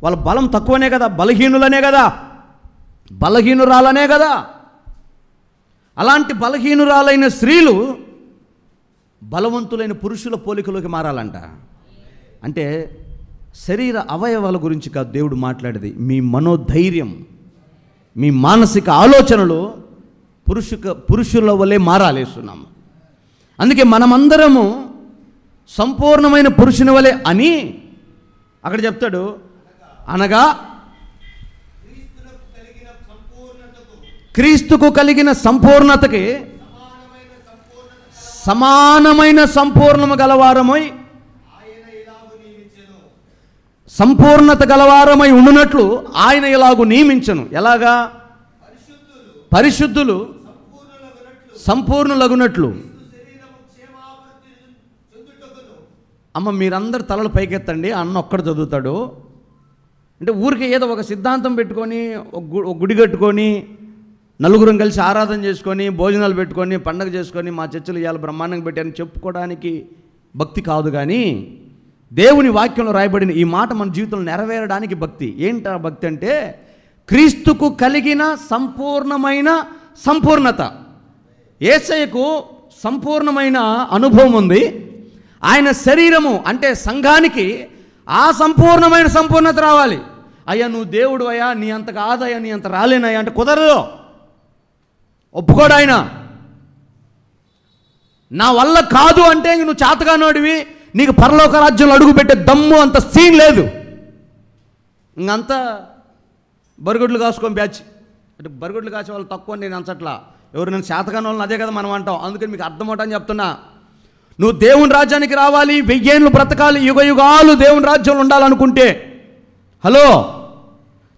వాళ్ళ బలం తక్కువనే కదా, బలహీనులనే కదా, బలహీనురాలనే కదా. అలాంటి బలహీనురాలైన స్త్రీలు బలవంతులైన పురుషుల పోలికలోకి మారాలంట. అంటే శరీర అవయవాల గురించి కాదు దేవుడు మాట్లాడేది, మీ మనోధైర్యం, మీ మానసిక ఆలోచనలు పురుషుల వలె మారాలేస్తున్నాము. అందుకే మనమందరము సంపూర్ణమైన పురుషుని వలె అని అక్కడ చెప్తాడు. అనగా క్రీస్తుకు కలిగిన సంపూర్ణతకి సమానమైన సంపూర్ణము గలవారమై, సంపూర్ణత గలవారమై ఉండునట్లు ఆయన ఇలాగు నియమించను. ఎలాగా? పరిశుద్ధులు సంపూర్ణులగునట్లు. అమ్మ మీరందరు తలలు పైకెత్తండి, అన్న ఒక్కడు చదువుతాడు. అంటే ఊరికి ఏదో ఒక సిద్ధాంతం పెట్టుకొని ఒక గుడి కట్టుకొని నలుగురం కలిసి ఆరాధన చేసుకొని భోజనాలు పెట్టుకొని పండగ చేసుకొని మా చర్చలు ఇవాళ బ్రహ్మాండంగా పెట్టారని చెప్పుకోవడానికి భక్తి కాదు. కానీ దేవుని వాక్యంలో రాయబడిన ఈ మాట మన జీవితంలో నెరవేరడానికి భక్తి. ఏంట భక్తి అంటే క్రీస్తుకు కలిగిన సంపూర్ణమైన సంపూర్ణత. యేసయ్యకు సంపూర్ణమైన అనుభవం ఉంది. ఆయన శరీరము అంటే సంఘానికి ఆ సంపూర్ణమైన సంపూర్ణత రావాలి. అయ్యా నువ్వు దేవుడు అయ్యా, నీ అంత కాదయ్యా, నీ అంత రాలేనయ్యా అంటే కుదరదు, ఒప్పుకోడు ఆయన. నా వల్ల కాదు అంటే నువ్వు చేతగానోడివి, నీకు పరలోక రాజ్యంలో అడుగుపెట్టే దమ్ము అంత సీన్ లేదు. ఇంకంతా బరుగుడ్లు కాసుకొని బ్యాచ్ అంటే బరుగుడ్లు కాసే వాళ్ళు తక్కువ నేను అంచట్లా, ఎవరు నేను చేతగాని వాళ్ళని అదే కదా మనం అంటాం. అందుకని మీకు అర్థమవుతాని చెప్తున్నా. నువ్వు దేవుని రాజ్యానికి రావాలి, 1000 ఏళ్ళు బ్రతకాలి, యుగాలు దేవుని రాజ్యంలో ఉండాలనుకుంటే, హలో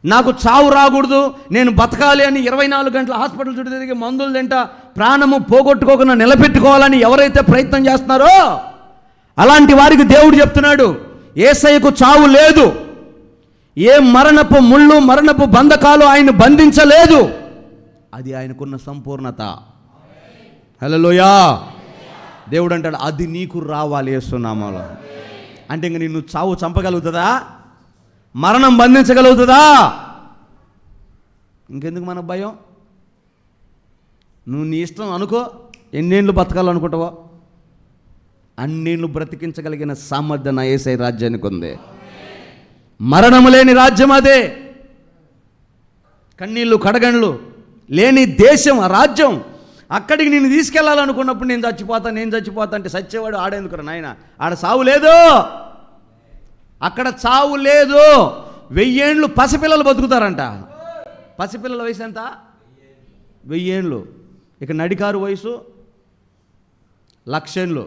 నాకు చావు రాకూడదు, నేను బతకాలి అని 24 గంటల హాస్పిటల్ చుట్టూ తిరిగి మందులు తింటా ప్రాణము పోగొట్టుకోకుండా నిలబెట్టుకోవాలని ఎవరైతే ప్రయత్నం చేస్తున్నారో అలాంటి వారికి దేవుడు చెప్తున్నాడు, యేసయ్యకు చావు లేదు, ఏ మరణపు ముళ్ళు మరణపు బంధకాలు ఆయన బంధించలేదు. అది ఆయనకున్న సంపూర్ణత. హల్లెలూయా. దేవుడు అంటాడు అది నీకు రావాలి యేసునామములో. అంటే ఇంక నిన్ను చావు చంపగలుగుతుందా? మరణం బంధించగలుగుతుందా? ఇంకెందుకు మన భయం? నువ్వు నీ ఇష్టం అనుకో, ఎన్నేళ్ళు బతకాలనుకుంటావో. అన్నిళ్ళు బ్రతికించగలిగిన సామర్థ్యం నా యేసయ్య రాజ్యానికి ఉంది. మరణము లేని రాజ్యం అదే. కన్నీళ్ళు కడగండ్లు లేని దేశం ఆ రాజ్యం. అక్కడికి నేను తీసుకెళ్ళాలనుకున్నప్పుడు నేను చచ్చిపోతా అంటే సచ్చేవాడు ఆడేందుకు నాయన? ఆడ సావు లేదు, అక్కడ చావు లేదు. 1000 ఏళ్ళు పసిపిల్లలు బతుకుతారంట. పసిపిల్లల వయసు ఎంత? 1000 ఏళ్ళు. ఇక నడికారు వయసు 1,00,000 ఏళ్ళు.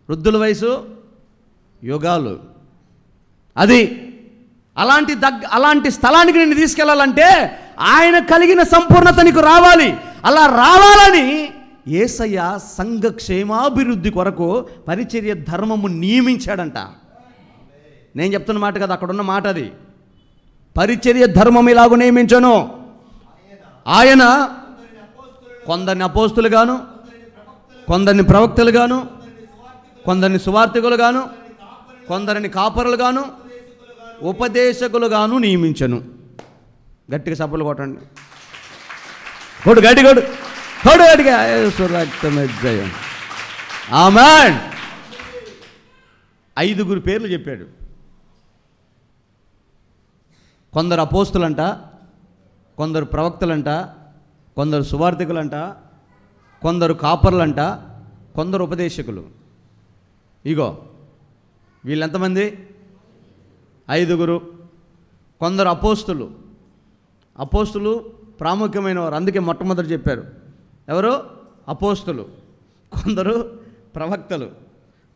వృద్ధుల వయసు యుగాలు. అది అలాంటి స్థలానికి నేను తీసుకెళ్ళాలంటే ఆయన కలిగిన సంపూర్ణత నీకు రావాలి. అలా రావాలని యేసయ్య సంఘ క్షేమాభివృద్ధి కొరకు పరిచర్య ధర్మము నియమించాడంట. నేను చెప్తున్న మాట కదా, అక్కడున్న మాట అది. పరిచర్య ధర్మం ఇలాగ నియమించను. ఆయన కొందరిని అపోస్తులుగాను, కొందరిని ప్రవక్తలుగాను, కొందరిని సువార్తికులుగాను, కొందరిని కాపరులుగాను, ఉపదేశకులుగాను నియమించను. గట్టిగా చప్పలు కొట్టండి. కొడు గట్టి కొడు కొడు గట్టిగా. రక్తమజ్జయం. ఆమేన్. 5 పేర్లు చెప్పాడు. కొందరు అపోస్తులంట, కొందరు ప్రవక్తలంట, కొందరు సువార్తికులంట, కొందరు కాపర్లంట, కొందరు ఉపదేశకులు. ఇగో వీళ్ళెంతమంది? 5. కొందరు అపోస్తులు ప్రాముఖ్యమైన వారు, అందుకే మొట్టమొదటి చెప్పారు. ఎవరు? అపోస్తులు. కొందరు ప్రవక్తలు,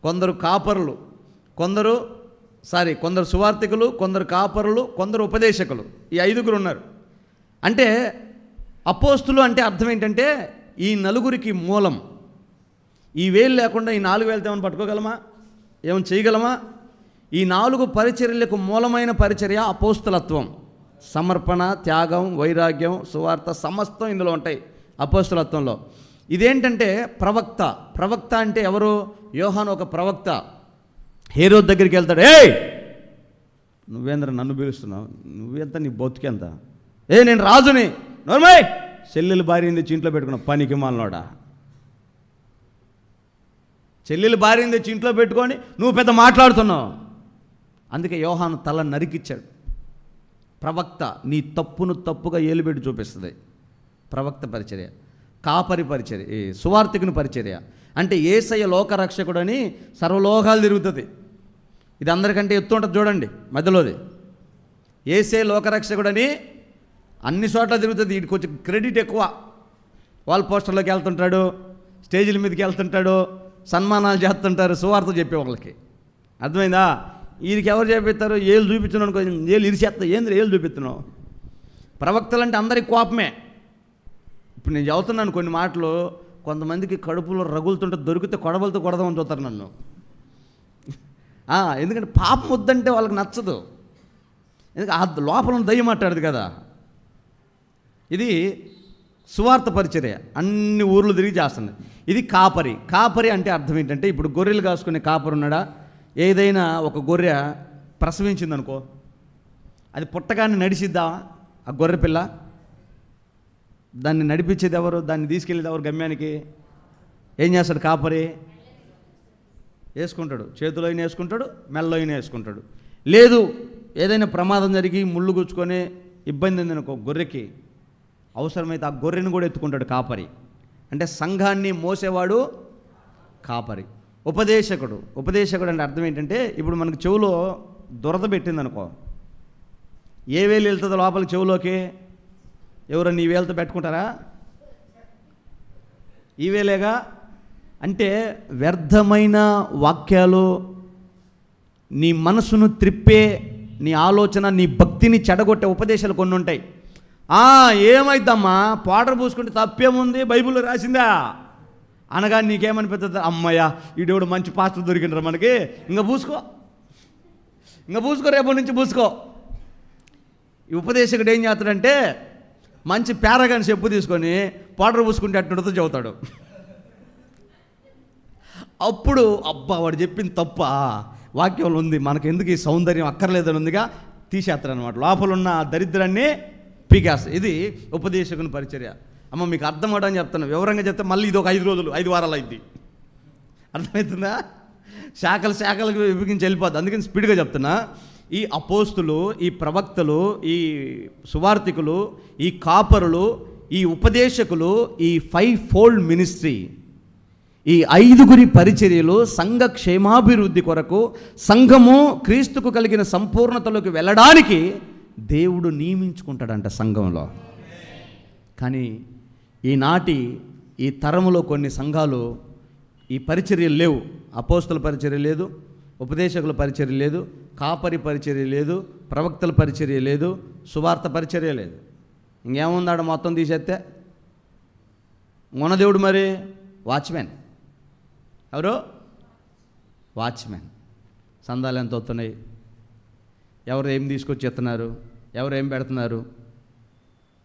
కొందరు కాపరులు, కొందరు సువార్తికులు, కొందరు కాపరులు, కొందరు ఉపదేశకులు. ఈ 5 ఉన్నారు. అంటే అపోస్తులు అంటే అర్థం ఏంటంటే ఈ 4 మూలం. ఈ వేలు లేకుండా ఈ 4 వేలతో ఏమైనా పట్టుకోగలమా? ఏమైనా చేయగలమా? ఈ 4 పరిచర్యలకు మూలమైన పరిచర్య అపోస్తులత్వం. సమర్పణ, త్యాగం, వైరాగ్యం, సువార్త సమస్తం ఇందులో ఉంటాయి అపోస్తులత్వంలో. ఇదేంటంటే ప్రవక్త అంటే ఎవరు? యోహాను ఒక ప్రవక్త. హేరోదు దగ్గరికి వెళ్తాడు. ఏయ్ నువ్వేంద్ర నన్ను పిలుస్తున్నావు? నువ్వెంత, నీ బతుకెంత? నేను రాజుని. నోర్మై చెల్లెలు భార్య తెచ్చి ఇంట్లో పెట్టుకున్న పనికి మాలనోడా. చెల్లెలు భార్య తెచ్చి ఇంట్లో పెట్టుకొని నువ్వు పెద్ద మాట్లాడుతున్నావు. అందుకే యోహాను తల నరికిచ్చాడు. ప్రవక్త నీ తప్పును తప్పుగా ఏలుబెట్టి చూపిస్తుంది. ప్రవక్త పరిచర్య. కాపరి పరిచర్య, సువార్తికుని పరిచర్య అంటే యేసయ్య లోకరక్షకుడని సర్వలోకాలు తిరుగుతుంది. ఇది అందరికంటే ఎత్తు ఉంటుంది చూడండి మధ్యలోది. యేసయ్య లోకరక్షకుడని అన్ని చోట్ల తిరుగుతుంది. వీడికి కొంచెం క్రెడిట్ ఎక్కువ. వాల్ పోస్టర్లోకి వెళ్తుంటాడు, స్టేజీల మీదకి వెళ్తుంటాడు, సన్మానాలు చేస్తుంటారు సువార్త చెప్పే వాళ్ళకి. అర్థమైందా? వీరికి ఎవరు చేపిస్తారు? ఏళ్ళు చూపించను అనుకో, ఏళ్ళు ఇరిచేస్తా. ఏంద్ర ఏళ్ళు చూపిస్తున్నావు? ప్రవక్తలు అంటే అందరికి కోపమే. ఇప్పుడు నేను చదువుతున్నాను కొన్ని మాటలు, కొంతమందికి కడుపులో రగులుతుంటే దొరికితే కొడవలతో కొడదామని చూస్తారు నన్ను. ఎందుకంటే పాపం వద్దంటే వాళ్ళకి నచ్చదు. ఎందుకంటే ఆ లోపల దయ్యం మాట్లాడదు కదా. ఇది సువార్త పరిచర్య అన్ని ఊర్లు తిరిగి చేస్తుంది. ఇది కాపరి అంటే అర్థం ఏంటంటే, ఇప్పుడు గొర్రెలు కాసుకునే కాపరి ఉన్నాడా? ఏదైనా ఒక గొర్రె ప్రసవించిందనుకో, అది పుట్టగానే నడిచిద్దా ఆ గొర్రె పిల్ల? దాన్ని నడిపించేది ఎవరు? దాన్ని తీసుకెళ్ళేది ఎవరు? గమ్యానికి ఏం చేస్తాడు? కాపరి వేసుకుంటాడు. చేతిలో అయినా వేసుకుంటాడు, మెల్లో అయినా వేసుకుంటాడు. లేదు ఏదైనా ప్రమాదం జరిగి ముళ్ళు గుచ్చుకొని ఇబ్బంది ఉందనుకో గొర్రెకి, అవసరమైతే ఆ గొర్రెను కూడా ఎత్తుకుంటాడు కాపరి. అంటే సంఘాన్ని మోసేవాడు కాపరి. ఉపదేశకుడు అంటే అర్థం ఏంటంటే, ఇప్పుడు మనకు చెవులో దురద పెట్టిందనుకో, ఏ వేలు వెళ్తుందో లోపలికి చెవులోకి? ఎవరన్నా ఈ వేలతో పెట్టుకుంటారా? ఈ వేలేగా. అంటే వ్యర్థమైన వాక్యాలు, నీ మనసును త్రిప్పే, నీ ఆలోచన, నీ భక్తిని చెడగొట్టే ఉపదేశాలు కొన్ని ఉంటాయి. ఏమైద్దమ్మా పౌడర్ పూసుకుంటే తప్పేముంది, బైబిల్లో రాసిందా అనగా నీకేమనిపిస్తుంది? అమ్మయ్య ఈడేవుడు మంచి పాస్టర్ దొరికిండ్రా మనకి, ఇంకా పూసుకో రేపటి నుంచి పూసుకో. ఈ ఉపదేశకుడు ఏం చేస్తాడంటే మంచి పేరగాని చెప్పు తీసుకొని పౌడర్ పూసుకుంటే అట్టుండతో చెబుతాడు. అప్పుడు అబ్బా వాడు చెప్పింది తప్ప, వాక్యంలో ఉంది, మనకు ఎందుకు ఈ సౌందర్యం అక్కర్లేదని ఉందిగా, తీసేస్తాడు అనమాట. లోపల ఉన్న దరిద్రాన్ని పీకేస్తాడు. ఇది ఉపదేశకుని పరిచర్య. అమ్మ మీకు అర్థం అవడానికి చెప్తాను, వివరంగా చెప్తే మళ్ళీ ఇది ఒక 5 వారాలు అయింది. అర్థమవుతుందా? శాఖలు శాఖలకు విభజించి వెళ్ళిపోద్ది. అందుకని స్పీడ్గా చెప్తున్నా. ఈ అపోస్తులు, ఈ ప్రవక్తలు, ఈ సువార్థికులు, ఈ కాపరులు, ఈ ఉపదేశకులు, ఈ 5-fold మినిస్ట్రీ, ఈ 5గురి పరిచర్యలు సంఘ క్షేమాభివృద్ధి కొరకు, సంఘము క్రీస్తుకు కలిగిన సంపూర్ణతలోకి వెళ్ళడానికి దేవుడు నియమించుకుంటాడంట సంఘంలో. కానీ ఈనాటి ఈ తరములో కొన్ని సంఘాలు ఈ పరిచర్యలు లేవు. అపోస్తుల పరిచర్య లేదు, ఉపదేశకుల పరిచర్య లేదు, కాపరి పరిచర్య లేదు, ప్రవక్తల పరిచర్య లేదు, సువార్త పరిచర్య లేదు. ఇంకేముందాడ మొత్తం తీసేస్తే దేవుడు మరి వాచ్మెన్. ఎవరు? వాచ్మెన్. సందాలు ఎంత వస్తున్నాయి, ఎవరు ఏం తీసుకొచ్చి ఎత్తున్నారు, ఎవరు ఏం పెడుతున్నారు,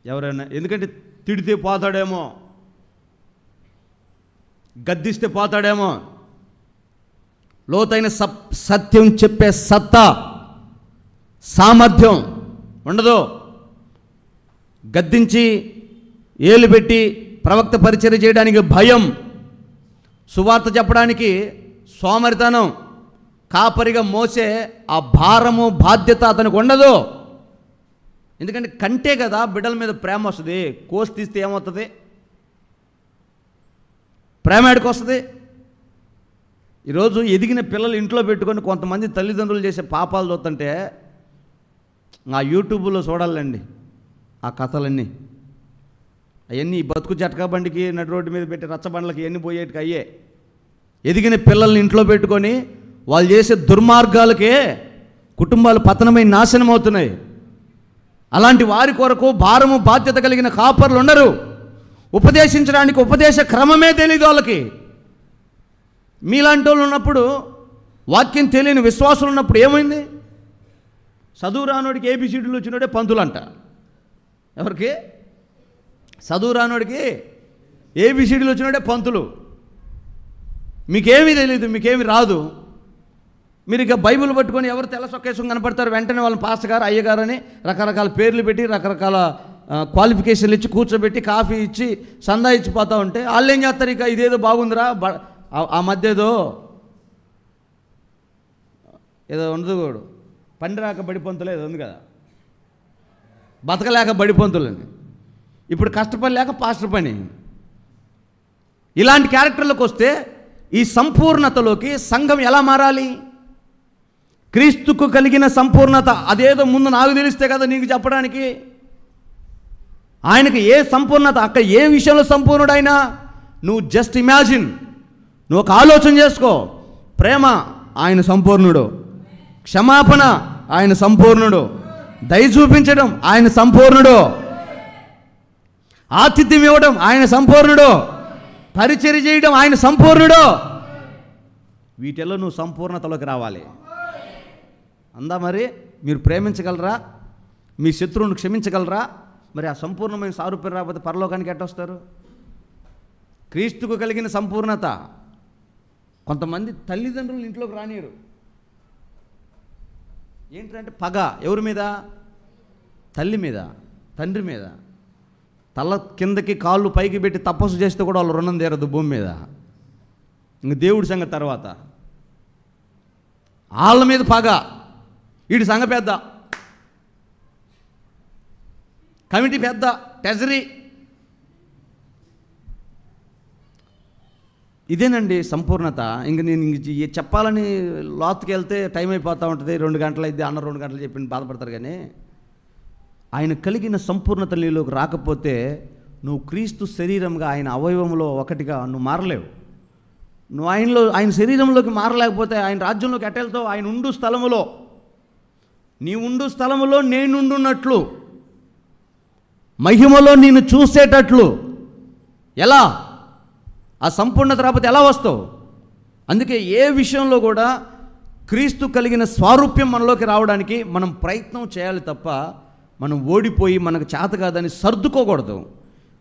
ఎవరైనా. ఎందుకంటే తిడితే పోతాడేమో, గద్దిస్తే పోతాడేమో. లోతైన సత్యం చెప్పే సత్తా, సామర్థ్యం ఉండదు. గద్దించి ఏలు పెట్టి ప్రవక్త పరిచర్య చేయడానికి భయం, సువార్త చెప్పడానికి సోమరితనం, కాపరిగా మోసే ఆ భారము బాధ్యత అతనికి ఉండదు. ఎందుకంటే కంటే కదా బిడ్డల మీద ప్రేమ వస్తుంది. కోసి తీస్తే ఏమవుతుంది? ప్రేమ ఎక్కడికి వస్తుంది? ఈరోజు ఎదిగిన పిల్లలు ఇంట్లో పెట్టుకొని కొంతమంది తల్లిదండ్రులు చేసే పాపాలు చూస్తుంటే ఆ యూట్యూబ్లో చూడాలండి ఆ కథలన్నీ. అవన్నీ బతుకు జటకా బండికి నడి రోడ్డు మీద పెట్టి రచ్చబండ్లకి ఎన్ని పోయేటికి అయ్యే. ఎదిగిన పిల్లల్ని ఇంట్లో పెట్టుకొని వాళ్ళు చేసే దుర్మార్గాలకే కుటుంబాలు పతనమై నాశనం అవుతున్నాయి. అలాంటి వారి కొరకు భారము బాధ్యత కలిగిన కాపర్లు ఉండరు. ఉపదేశించడానికి ఉపదేశ క్రమమే తెలియదు వాళ్ళకి. మీలాంటి వాళ్ళు ఉన్నప్పుడు, వాక్యం తెలియని విశ్వాసులు ఉన్నప్పుడు ఏమైంది? చదువు రానోడికి ఏబిసిడీలు వచ్చినోడే పంతులంట. ఎవరికి? చదువు రానోడికి ఏబిసిడీలు వచ్చినోడే పంతులు. మీకేమీ తెలియదు, మీకేమీ రాదు. మీరు ఇక బైబిల్ పట్టుకొని ఎవరు తెల్ల సొక్కేసుకొని కనపడతారు, వెంటనే వాళ్ళని పాస్టర్ గారు, అయ్యగారు అని రకరకాల పేర్లు పెట్టి రకరకాల క్వాలిఫికేషన్లు ఇచ్చి కూర్చోబెట్టి కాఫీ ఇచ్చి సందా ఇచ్చిపోతూ ఉంటే వాళ్ళు ఏం చేస్తారు? ఇక ఇదేదో బాగుందిరా. ఆ మధ్య ఏదో ఉండదు కూడా, పండి రాక బడిపంతులు ఏదో ఉంది కదా, బతకలేక బడిపంతులని. ఇప్పుడు కష్టపడి లేక పాస్టర్ పని. ఇలాంటి క్యారెక్టర్లకు వస్తే ఈ సంపూర్ణతలోకి సంఘం ఎలా మారాలి? క్రీస్తుకు కలిగిన సంపూర్ణత అదేదో ముందు నాకు తెలిస్తే కదా నీకు చెప్పడానికి. ఆయనకి ఏ సంపూర్ణత, అక్కడ ఏ విషయంలో సంపూర్ణుడైనా నువ్వు జస్ట్ ఇమాజిన్, నువ్వు ఒక ఆలోచన చేసుకో. ప్రేమ ఆయన సంపూర్ణుడు, క్షమాపణ ఆయన సంపూర్ణుడు, దయ చూపించడం ఆయన సంపూర్ణుడు, ఆతిథ్యం ఇవ్వడం ఆయన సంపూర్ణుడు, పరిచర్య చేయడం ఆయన సంపూర్ణుడు. వీటిల్లో నువ్వు సంపూర్ణతలోకి రావాలి. అందా మరి మీరు ప్రేమించగలరా? మీ శత్రువును క్షమించగలరా? మరి ఆ సంపూర్ణమైన సారూప్యం రాకపోతే పరలోకానికి ఎట్టొస్తారు? క్రీస్తుకు కలిగిన సంపూర్ణత. కొంతమంది తల్లిదండ్రులు ఇంట్లోకి రానియరు. ఏంటంటే పగ. ఎవరి మీద? తల్లి మీద, తండ్రి మీద. తల కిందకి కాళ్ళు పైకి పెట్టి తపస్సు చేస్తే కూడా వాళ్ళు రుణం తీరదు భూమి మీద. ఇంక దేవుడి సంగతి తర్వాత. వాళ్ళ మీద పగ. వీడి సంఘ పెద్ద, కమిటీ పెద్ద, ట్రెజరీ. ఇదేనండి సంపూర్ణత. ఇంక నేను చెప్పాలని లోతుకి వెళ్తే టైం అయిపోతూ ఉంటుంది. 2 గంటలు అయితే అన్న 2 గంటలు చెప్పి బాధపడతారు. కానీ ఆయన కలిగిన సంపూర్ణత నీలోకి రాకపోతే నువ్వు క్రీస్తు శరీరంగా ఆయన అవయవంలో ఒకటిగా నువ్వు మారలేవు. నువ్వు ఆయన శరీరంలోకి మారలేకపోతే ఆయన రాజ్యంలోకి ఎట్టెళ్తావు? ఆయన ఉండు స్థలములో, నీ ఉండు స్థలములో నేనుండున్నట్లు, మహిమలో నిన్ను చూసేటట్లు. ఎలా? ఆ సంపూర్ణత రాకపోతే ఎలా వస్తావు? అందుకే ఏ విషయంలో కూడా క్రీస్తు కలిగిన స్వారూప్యం మనలోకి రావడానికి మనం ప్రయత్నం చేయాలి తప్ప మనం ఓడిపోయి మనకు చేత కాదని సర్దుకోకూడదు.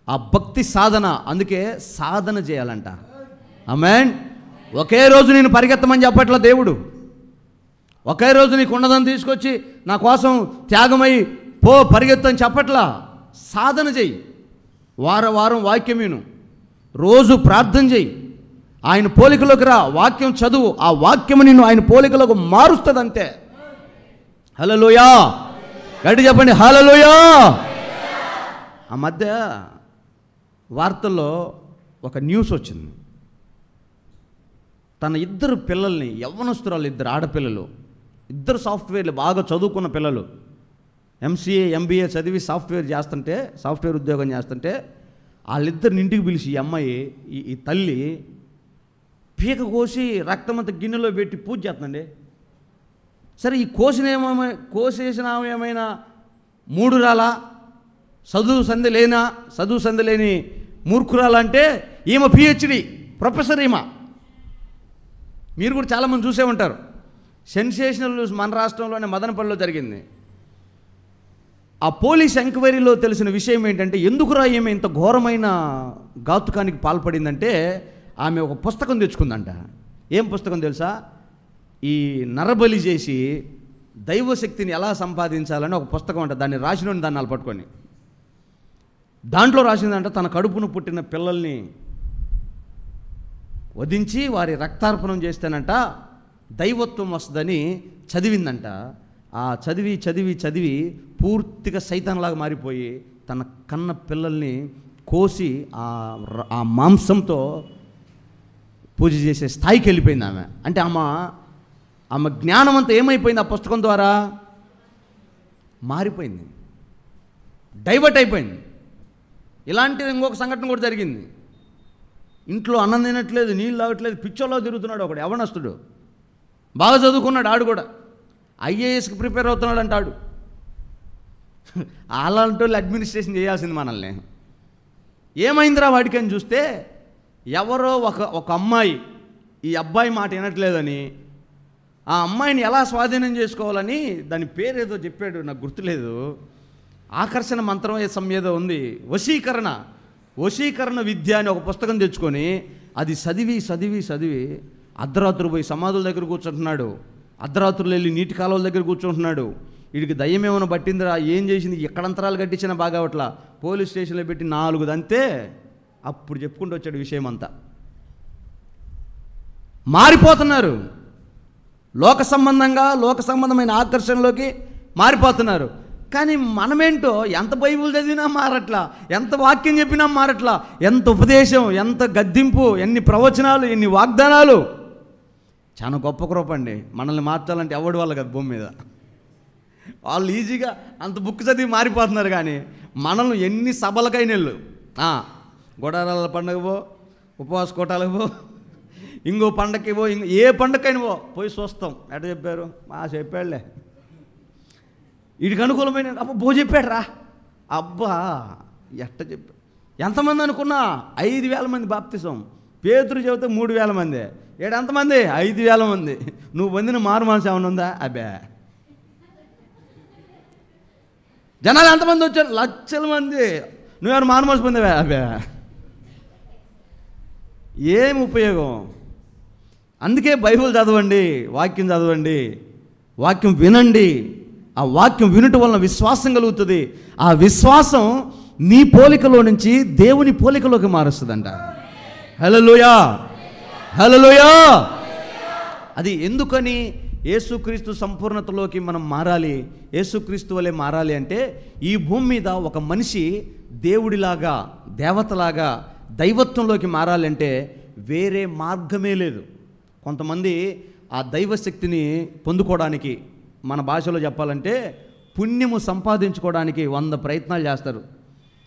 ఆ భక్తి సాధన, అందుకే సాధన చేయాలంట. ఆమేన్. ఒకే రోజు నేను పరిగెత్తమని చెప్పట్లా దేవుడు. ఒకే రోజు నీకు ఉన్నదని తీసుకొచ్చి నా కోసం త్యాగమై పో పరిగెత్తని చెప్పట్లా. సాధన చెయ్యి. వారం వాక్యం విను, రోజు ప్రార్థన చెయ్యి. ఆయన పోలికలోకి రా, వాక్యం చదువు, ఆ వాక్యం నిన్ను ఆయన పోలికలోకి మారుస్తుంది అంతే. హల్లెలూయా, గట్టి చెప్పండి హల్లెలూయా. ఆ మధ్య వార్తల్లో ఒక న్యూస్ వచ్చింది. తన ఇద్దరు పిల్లల్ని, యవ్వనస్తురాలు, ఇద్దరు ఆడపిల్లలు, ఇద్దరు సాఫ్ట్వేర్లు, బాగా చదువుకున్న పిల్లలు, ఎంసీఏ ఎంబీఏ చదివి సాఫ్ట్వేర్ ఉద్యోగం చేస్తుంటే వాళ్ళిద్దరిని ఇంటికి పిలిచి ఈ అమ్మాయి ఈ తల్లి పీక కోసి రక్తమంతా గిన్నెలో పెట్టి పూజ చేస్తుందండి. సరే, ఈ కోసేసిన ఏమైనా మూడు రాలా, చదువు సంధి లేని మూర్ఖురాలంటే ఈమె పిహెచ్డి ప్రొఫెసర్. మీరు కూడా చాలామంది చూసే ఉంటారు. సెన్సేషనల్ న్యూస్ మన రాష్ట్రంలోనే మదనపల్లిలో జరిగింది. ఆ పోలీస్ ఎంక్వైరీలో తెలిసిన విషయం ఏంటంటే, ఎందుకురా ఈమె ఇంత ఘోరమైన ఘాతుకానికి పాల్పడిందంటే, ఆమె ఒక పుస్తకం తెచ్చుకుందంట. ఏం పుస్తకం తెలుసా? ఈ నరబలి చేసి దైవశక్తిని ఎలా సంపాదించాలని ఒక పుస్తకం అంట. దాన్ని రాసినోని దాన్ని పట్టుకొని దాంట్లో రాసిందంట, తన కడుపును పుట్టిన పిల్లల్ని వధించి వారి రక్తార్పణం చేస్తేనంట దైవత్వం వస్తుందని చదివిందంట. ఆ చదివి పూర్తిగా సైతాన్లాగా మారిపోయి తన కన్న పిల్లల్ని కోసి ఆ మాంసంతో పూజ చేసే స్థాయికి వెళ్ళిపోయింది ఆమె. అంటే ఆమె జ్ఞానం అంతా ఏమైపోయింది? ఆ పుస్తకం ద్వారా మారిపోయింది, డైవర్ట్ అయిపోయింది. ఇలాంటిది ఇంకొక సంఘటన కూడా జరిగింది. ఇంట్లో అన్నం తినట్లేదు, నీళ్ళు తాగట్లేదు, పిచ్చోలో తిరుగుతున్నాడు ఒకడు, యవ్వనస్తుడు, బాగా చదువుకున్నాడు. ఆడు కూడా ఐఏఎస్కి ప్రిపేర్ అవుతున్నాడు అంటాడు. అలాంటి వాళ్ళు అడ్మినిస్ట్రేషన్ చేయాల్సింది మనల్ని. ఏమైందిరా వాడికి అని చూస్తే, ఎవరో ఒక అమ్మాయి ఈ అబ్బాయి మాట వినట్లేదని ఆ అమ్మాయిని ఎలా స్వాధీనం చేసుకోవాలని, దాని పేరు ఏదో చెప్పాడు, నాకు గుర్తులేదు, ఆకర్షణ మంత్రం ఏదో ఉంది, వశీకరణ విద్య అని ఒక పుస్తకం తెచ్చుకొని అది చదివి అర్ధరాత్రులు పోయి సమాధుల దగ్గర కూర్చుంటున్నాడు, అర్ధరాత్రులు వెళ్ళి నీటి కాలువల దగ్గర కూర్చుంటున్నాడు. వీడికి దయ్యం ఏమైనా పట్టిందిరా, ఏం చేసింది, ఎక్కడంతరాలు కట్టించినా బాగా అట్లా పోలీస్ స్టేషన్లో పెట్టి 4 దంతే అప్పుడు చెప్పుకుంటూ వచ్చాడు విషయం అంతా. మారిపోతున్నారు, లోక సంబంధమైన ఆకర్షణలోకి మారిపోతున్నారు. కానీ మనమేంటో ఎంత బైబిల్ చదివినా మారట్లా, ఎంత వాక్యం చెప్పినా మారట్లా, ఎంత ఉపదేశం, ఎంత గద్దింపు, ఎన్ని ప్రవచనాలు, ఎన్ని వాగ్దానాలు. చాలా గొప్ప కృప అండి. మనల్ని మార్చాలంటే ఎవడి వాళ్ళు కదా భూమి మీద. వాళ్ళు ఈజీగా అంత బుక్ చదివి మారిపోతున్నారు. కానీ మనల్ని ఎన్ని సభలకైనా వెళ్ళు, గొడారాల పండగ పో, ఉపవాస కోటాలకు పో, ఇంకో పండగకి పో, ఏ పండగకైనా పోయి చూస్తాం. ఎట్ట చెప్పారు? చెప్పాడులే, వీడికి అనుకూలమైన అబ్బా చెప్పాడు రా, అబ్బా ఎట్ట చెప్పాడు. ఎంతమంది అనుకున్నా? 5,000 మంది బాప్తిసం. పేతురు చెబితే 3,000 మంది. ఎంతమంది? 5,000 మంది. నువ్వు పొందిన మారు మనసు ఏమైనా ఉందా? అబ్బే, జనాలు ఎంతమంది వచ్చారు? లక్షల మంది. నువ్వేమైనా మారు మనసు పొందావా? అబ్బే, ఏం ఉపయోగం? అందుకే బైబిల్ చదవండి, వాక్యం చదవండి, వాక్యం వినండి. ఆ వాక్యం వినటం వలన విశ్వాసం కలుగుతుంది. ఆ విశ్వాసం నీ పోలికలో నుంచి దేవుని పోలికలోకి మారుస్తుందంట. హల్లెలూయా, హల్లెలూయా. అది ఎందుకని? యేసుక్రీస్తు సంపూర్ణతలోకి మనం మారాలి, యేసుక్రీస్తు వలె మారాలి అంటే, ఈ భూమి మీద ఒక మనిషి దేవుడిలాగా, దేవతలాగా, దైవత్వంలోకి మారాలంటే వేరే మార్గమే లేదు. కొంతమంది ఆ దైవశక్తిని పొందుకోవడానికి, మన భాషలో చెప్పాలంటే పుణ్యము సంపాదించుకోవడానికి 100 ప్రయత్నాలు చేస్తారు.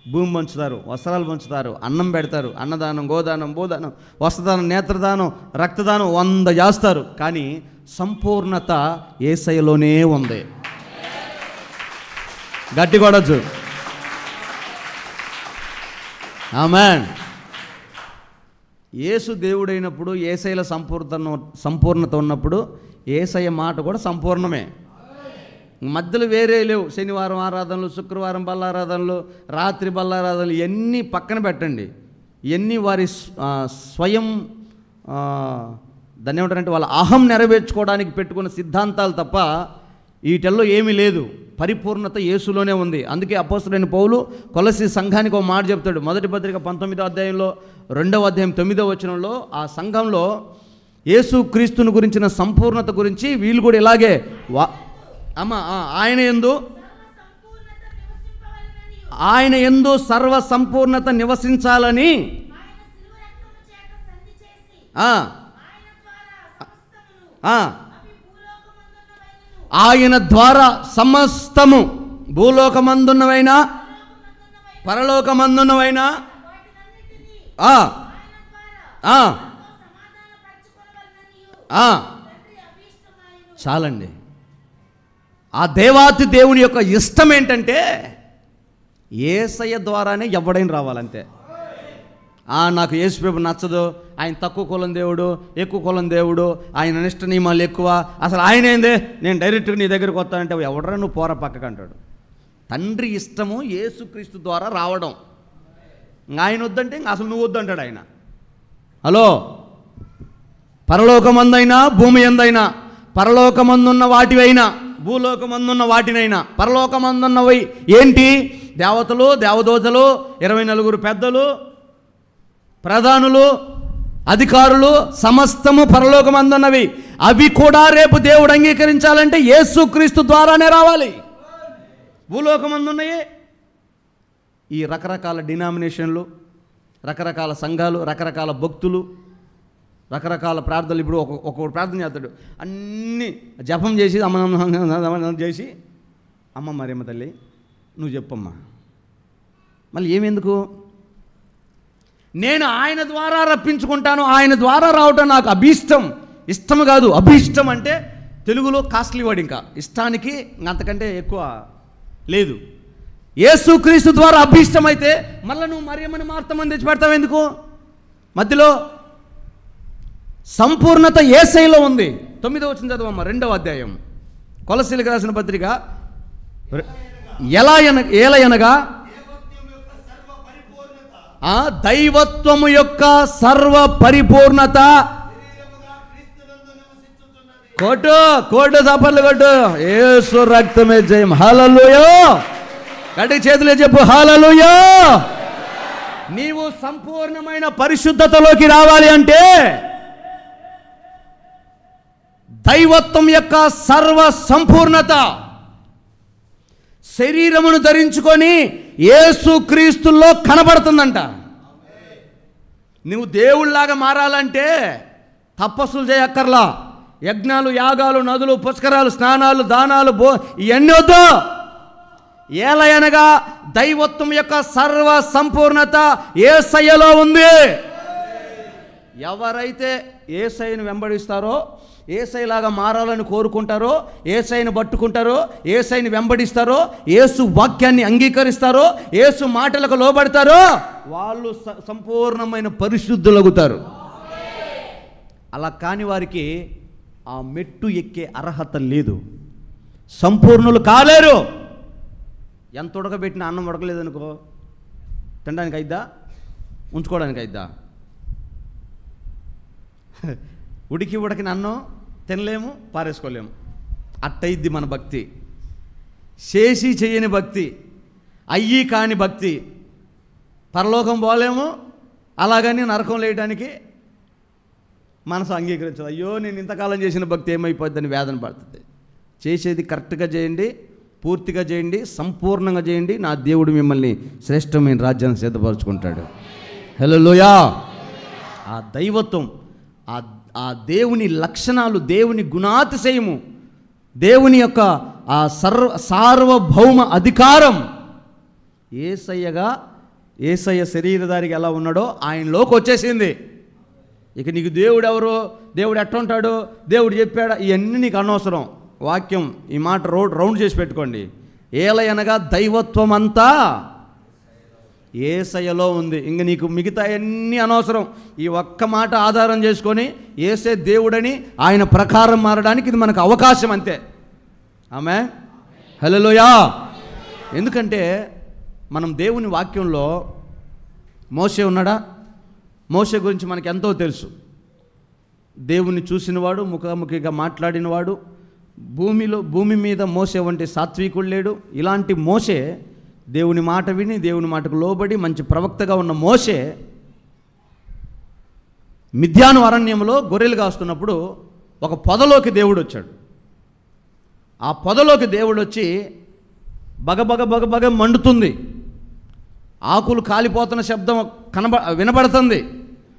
భూమి పంచుతారు, వస్త్రాలు పంచుతారు, అన్నం పెడతారు, అన్నదానం, గోదానం, భూదానం, వస్త్రదానం, నేత్రదానం, రక్తదానం 100 చేస్తారు. కానీ సంపూర్ణత యేసయ్యలోనే ఉంది. గట్టి కొడొచ్చు. ఆమేన్. యేసు దేవుడైనప్పుడు, యేసయ్యల సంపూర్ణత ఉన్నప్పుడు యేసయ్య మాట కూడా సంపూర్ణమే. మధ్యలో వేరే లేవు. శనివారం ఆరాధనలు, శుక్రవారం బల్లారాధనలు, రాత్రి బల్లారాధనలు, ఇవన్నీ పక్కన పెట్టండి. ఇవన్నీ వారి స్వయం దాన్ని ఏమంటారంటే వాళ్ళ అహం నెరవేర్చుకోవడానికి పెట్టుకున్న సిద్ధాంతాలు తప్ప వీటిల్లో ఏమీ లేదు. పరిపూర్ణత యేసులోనే ఉంది. అందుకే అపోస్తలుడైన పౌలు కొలస్సీ సంఘానికి ఒక మాట చెప్తాడు. మొదటి పత్రిక 19వ అధ్యాయంలో 2వ అధ్యాయం 9వ వచనంలో ఆ సంఘంలో యేసు క్రీస్తుని గురించిన సంపూర్ణత గురించి వీళ్ళు కూడా ఇలాగే ఆయన యందు సర్వ సంపూర్ణత నివసించాలని ఆయన ద్వారా సమస్తము భూలోకమందున్నవైనా పరలోకమందున్నవైనా చాలండి. ఆ దేవాతి దేవుని యొక్క ఇష్టం ఏంటంటే యేసయ్య ద్వారానే ఎవడైనా రావాలంతే. నాకు యేసుప్రభు నచ్చదు, ఆయన తక్కువ కులం దేవుడు, ఎక్కువ కులం దేవుడు, ఆయన నిష్ట నియమాలు ఎక్కువ, అసలు ఆయన ఏందే, నేను డైరెక్ట్గా నీ దగ్గరికి వస్తానంటే ఎవడరా నువ్వు పోరా పక్కకు అంటాడు. తండ్రి ఇష్టము యేసుక్రీస్తు ద్వారా రావడం. ఆయన వద్దంటే ఇంక అసలు నువ్వు వద్దంటాడు ఆయన. హలో, పరలోకమందైనా భూమి ఎందైనా, పరలోకమందున్న వాటివైనా భూలోకమందున్న వాటినైనా, పరలోకమందున్నవి ఏంటి? దేవతలు, దేవదూతలు, 24 పెద్దలు, ప్రధానులు, అధికారులు, సమస్తము పరలోకమందున్నవి. అవి కూడా రేపు దేవుడు అంగీకరించాలంటే యేసుక్రీస్తు ద్వారానే రావాలి. భూలోకమందున్నాయి ఈ రకరకాల డినామినేషన్లు, రకరకాల సంఘాలు, రకరకాల భక్తులు, రకరకాల ప్రార్థనలు. ఇప్పుడు ఒక్కొక్క ప్రార్థన చేస్తాడు, అన్నీ జపం చేసి అమ్మ చేసి, అమ్మ మరేమ్మ తల్లి నువ్వు చెప్పమ్మా, మళ్ళీ ఏమెందుకు? నేను ఆయన ద్వారా రప్పించుకుంటాను, ఆయన ద్వారా రావటం నాకు అభీష్టం. ఇష్టం కాదు, అభీష్టం అంటే తెలుగులో కాస్ట్లీ వర్డ్. ఇంకా ఇష్టానికి అంతకంటే ఎక్కువ లేదు. యేసుక్రీస్తు ద్వారా అభీష్టం అయితే మళ్ళీ నువ్వు మరియమ్మని మార్తమని తెచ్చి పెడతావు ఎందుకు? మధ్యలో సంపూర్ణత యేసయ్యలో ఉంది. 9వ వచనం చదవమ్మ, 2వ అధ్యాయం కొలస్సీలకు రాసిన పత్రిక. ఏలయనగా దైవత్వము యొక్క సర్వ పరిపూర్ణత కోటు చప్పట్లు కొట్టు. యేసు రక్తమే జయం. హల్లెలూయా. గట్టిగా చేతులే చెప్పు, హల్లెలూయా. నీవు సంపూర్ణమైన పరిశుద్ధతలోకి రావాలి అంటే దైవత్వం యొక్క సర్వ సంపూర్ణత శరీరమును ధరించుకొని యేసుక్రీస్తుల్లో కనబడుతుందంట. నువ్వు దేవుళ్ళలాగా మారాలంటే తపస్సులు చేయక్కర్లా, యజ్ఞాలు, యాగాలు, నదులు, పుష్కరాలు, స్నానాలు, దానాలు, ఇవన్నీ వద్దు. ఏలయనగా దైవత్వం యొక్క సర్వ సంపూర్ణత యేసయ్యలో ఉంది. ఎవరైతే యేసయ్యను వెంబడిస్తారో, యేసయ్యలాగా మారాలని కోరుకుంటారో, యేసయ్యను పట్టుకుంటారో, యేసయ్యని వెంబడిస్తారో, యేసు వాక్యాన్ని అంగీకరిస్తారో, యేసు మాటలకు లోబడతారో వాళ్ళు సంపూర్ణమైన పరిశుద్ధులగుతారు. అలా కాని వారికి ఆ మెట్టు ఎక్కే అర్హత లేదు, సంపూర్ణులు కాలేరు. ఎంత ఉడకబెట్టిన అన్నం ఉడకలేదనుకో తినడానికి అయిద్దా? ఉంచుకోవడానికి అయిద్దా? ఉడికిన అన్నం తినలేము, పారేసుకోలేము. అట్టయిద్ది మన భక్తి. చేసి చేయని భక్తి, అయ్యి కాని భక్తి. పరలోకం పోలేము, అలాగని నరకం లేయడానికి మనసు అంగీకరించదు. అయ్యో నేను ఇంతకాలం చేసిన భక్తి ఏమైపోద్దని వేదన పడుతుంది. చేసేది కరెక్ట్గా చేయండి, పూర్తిగా చేయండి, సంపూర్ణంగా చేయండి. నా దేవుడు మిమ్మల్ని శ్రేష్టమైన రాజ్యాన్ని సిద్ధపరచుకుంటాడు. హల్లెలూయా. ఆ దైవత్వం, ఆ దేవుని లక్షణాలు, దేవుని గుణాతిశయము, దేవుని యొక్క ఆ సార్వభౌమ అధికారం యేసయ్య శరీరధారికి ఎలా ఉన్నాడో ఆయనలోకి వచ్చేసింది. ఇక నీకు దేవుడు ఎవరో, దేవుడు ఎట్టుంటాడో, దేవుడు చెప్పాడా, ఇవన్నీ నీకు అనవసరం. వాక్యం ఈ మాట రౌండ్ చేసి పెట్టుకోండి. ఏలయనగా దైవత్వం అంతా యేసయ్యలో ఉంది. ఇంక నీకు మిగతా అన్నీ అనవసరం. ఈ ఒక్క మాట ఆధారం చేసుకొని యేసే దేవుడని ఆయన ప్రకారం మారడానికి ఇది మనకు అవకాశం అంతే. ఆమేన్. హల్లెలూయా. ఎందుకంటే మనం దేవుని వాక్యంలో మోషే ఉన్నాడా? మోషే గురించి మనకి ఎంతో తెలుసు. దేవుని చూసినవాడు, ముఖాముఖిగా మాట్లాడినవాడు, భూమి మీద మోసే వంటి సాత్వికుడు లేడు. ఇలాంటి మోసే, దేవుని మాట విని దేవుని మాటకు లోబడి మంచి ప్రవక్తగా ఉన్న మోసే మిద్యాను అరణ్యంలో గొర్రెలు కాస్తున్నప్పుడు ఒక పొదలోకి దేవుడు వచ్చాడు. ఆ పొదలోకి దేవుడు వచ్చి బగ మండుతుంది, ఆకులు కాలిపోతున్న శబ్దం వినబడుతుంది,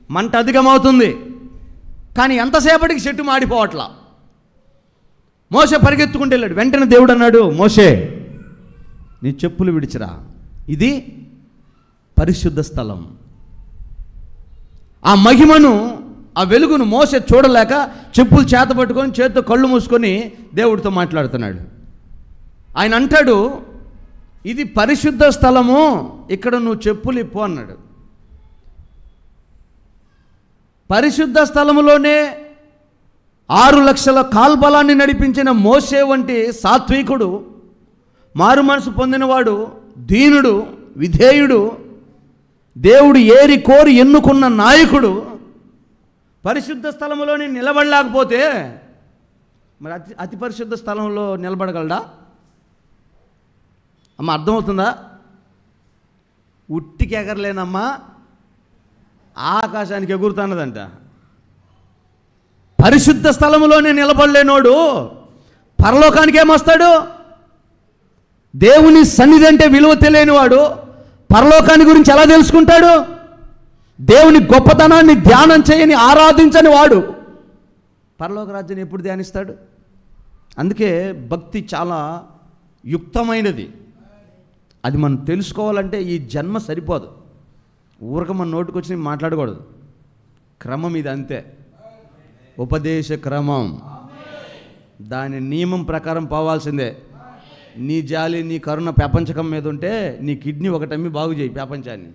మంట అధికమవుతుంది. కానీ ఎంతసేపటికి చెట్టు మాడిపోవట్లా. మోసే పరిగెత్తుకుంటూ వెళ్ళాడు. వెంటనే దేవుడు అన్నాడు, మోసే నీ చెప్పులు విడిచిరా, ఇది పరిశుద్ధ స్థలం. ఆ మహిమను, ఆ వెలుగును మోసే చూడలేక చెప్పులు చేత పట్టుకొని చేతితో కళ్ళు మూసుకొని దేవుడితో మాట్లాడుతున్నాడు. ఆయన అంటాడు, ఇది పరిశుద్ధ స్థలము, ఇక్కడ నువ్వు చెప్పులు ఇప్పు అన్నాడు. పరిశుద్ధ స్థలములోనే 6 లక్షల కాల్బలాన్ని నడిపించిన మోసే వంటి సాత్వికుడు, మారు మనసు పొందినవాడు, దీనుడు, విధేయుడు, దేవుడు ఏరి కోరి ఎన్నుకున్న నాయకుడు పరిశుద్ధ స్థలంలోనే నిలబడలేకపోతే మరి అతి పరిశుద్ధ స్థలంలో నిలబడగలడా? అమ్మ, అర్థమవుతుందా? ఉట్టికి ఎగరలేనమ్మా, ఆకాశానికి ఎగురుతున్నదంట. పరిశుద్ధ స్థలంలోనే నిలబడలేనోడు పరలోకానికి ఏమొస్తాడు? దేవుని సన్నిధి అంటే విలువ తెలియనివాడు పరలోకాన్ని గురించి ఎలా తెలుసుకుంటాడు? దేవుని గొప్పతనాన్ని ధ్యానం చేయని, ఆరాధించని వాడు పరలోక రాజ్యాన్ని ఎప్పుడు ధ్యానిస్తాడు? అందుకే భక్తి చాలా యుక్తమైనది. అది మనం తెలుసుకోవాలంటే ఈ జన్మ సరిపోదు. ఊరక మన నోటికొచ్చి మాట్లాడకూడదు. క్రమం ఇది, అంతే. ఉపదేశ క్రమం, దాని నియమం ప్రకారం పోవాల్సిందే. నీ జాలి, నీ కరుణ ప్రపంచకం మీద ఉంటే నీ కిడ్నీ ఒకటమ్మి బాగు చేయి ప్రపంచాన్ని.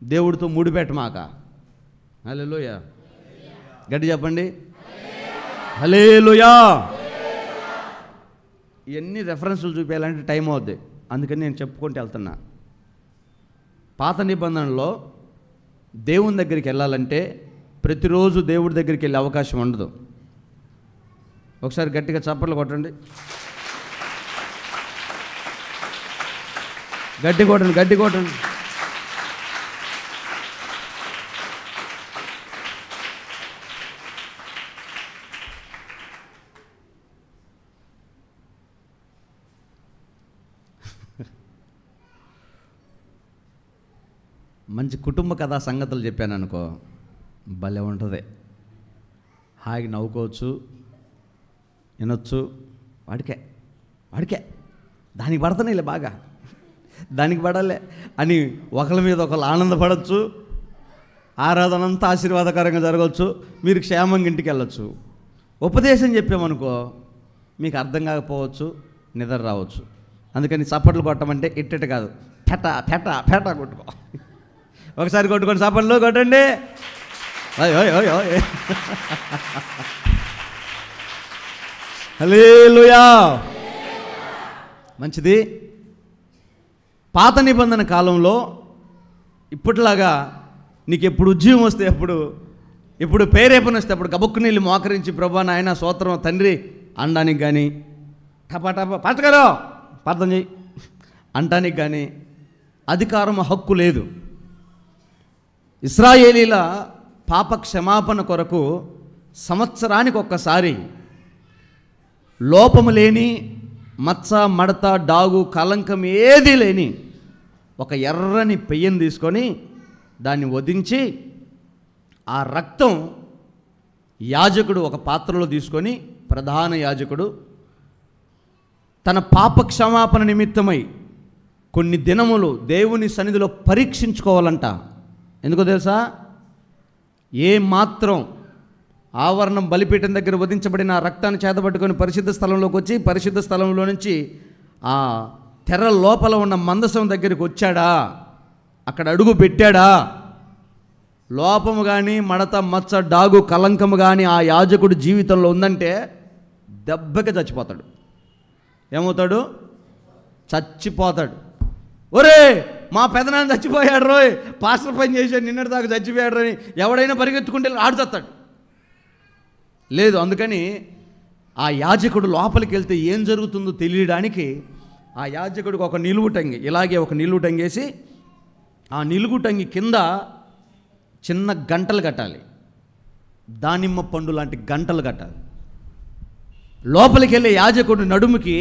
దేవుడితో ముడిపెట్టమాక. హల్లెలూయా, గట్టి చెప్పండి, హల్లెలూయా. ఇవన్నీ రెఫరెన్సులు చూపించాలంటే టైం అవుద్ది, అందుకని నేను చెప్పుకుంటూ వెళ్తున్నా. పాత నిబంధనలో దేవుని దగ్గరికి వెళ్ళాలంటే ప్రతిరోజు దేవుడి దగ్గరికి వెళ్ళే అవకాశం ఉండదు. ఒకసారి గట్టిగా చప్పట్లు కొట్టండి, గట్టి కొట్టండి, గట్టి కొట్టండి. మంచి కుటుంబ కథా సంగతులు చెప్పాను అనుకో, భలే ఉంటుంది. హాయిగా నవ్వుకోవచ్చు, వినొచ్చు. వాడికే దానికి పడుతున్నాయిలే, బాగా దానికి పడాలే అని ఒకరి మీద ఒకరు ఆనందపడవచ్చు. ఆరాధన అంతా ఆశీర్వాదకరంగా జరగవచ్చు. మీరు క్షేమంగా ఇంటికి వెళ్ళొచ్చు. ఉపదేశం చెప్పామనుకో, మీకు అర్థం కాకపోవచ్చు, నిద్ర రావచ్చు. అందుకని చప్పట్లు కొట్టమంటే ఇట్టట కాదు, ఫెట కొట్టుకో. ఒకసారి కొట్టుకోండి, చప్పట్లు కొట్టండి. హల్లెలూయా, మంచిది. పాత నిబంధన కాలంలో ఇప్పటిలాగా నీకు ఎప్పుడు ఉద్యోగం వస్తే, ఎప్పుడు పేరేపని వస్తే అప్పుడు గబుక్కు నీళ్ళు మోకరించి ప్రభా నాయన స్తోత్రం తండ్రి అనడానికి కానీ, టపా పట్టకరో ప్రార్థన చేయి అంటానికి కానీ అధికారం, హక్కు లేదు. ఇశ్రాయేలీల పాప క్షమాపణ కొరకు సంవత్సరానికి ఒక్కసారి లోపము లేని, మచ్చ, మడత, డాగు, కలంకం ఏదీ లేని ఒక ఎర్రని పెయ్యను తీసుకొని దాన్ని వధించి ఆ రక్తం యాజకుడు ఒక పాత్రలో తీసుకొని, ప్రధాన యాజకుడు తన పాప క్షమాపణ నిమిత్తమై కొన్ని దినములు దేవుని సన్నిధిలో పరీక్షించుకోవాలంట. ఎందుకో తెలుసా? ఏ మాత్రం ఆవరణం బలిపీఠం దగ్గర వధించబడిన ఆ రక్తాన్ని చేతబట్టుకొని పరిశుద్ధ స్థలంలోకి వచ్చి, పరిశుద్ధ స్థలంలో నుంచి ఆ తెర లోపల ఉన్న మందసం దగ్గరికి వచ్చాడా, అక్కడ అడుగు పెట్టాడా, లోపము కానీ, మడత, మచ్చ, డాగు, కలంకము కానీ ఆ యాజకుడు జీవితంలో ఉందంటే దెబ్బకి చచ్చిపోతాడు. ఏమవుతాడు? చచ్చిపోతాడు. ఒరే మా పెదనాన్న చచ్చిపోయాడు రోయ్, పాస్టర్ పని చేశాడు, నిన్నటి దాకా చచ్చిపోయాడు అని ఎవడైనా పరిగెత్తుకుంటే ఆడుతాడు. లేదు, అందుకని ఆ యాజకుడు లోపలికి వెళ్తే ఏం జరుగుతుందో తెలియడానికి ఆ యాజకుడికి ఒక నిలువుటంగి, ఇలాగే ఒక నిలువుటంగి వేసి ఆ నిలువుటంగి కింద చిన్న గంటలు కట్టాలి, దానిమ్మ పండు లాంటి గంటలు కట్టాలి. లోపలికి వెళ్ళే యాజకుడు నడుముకి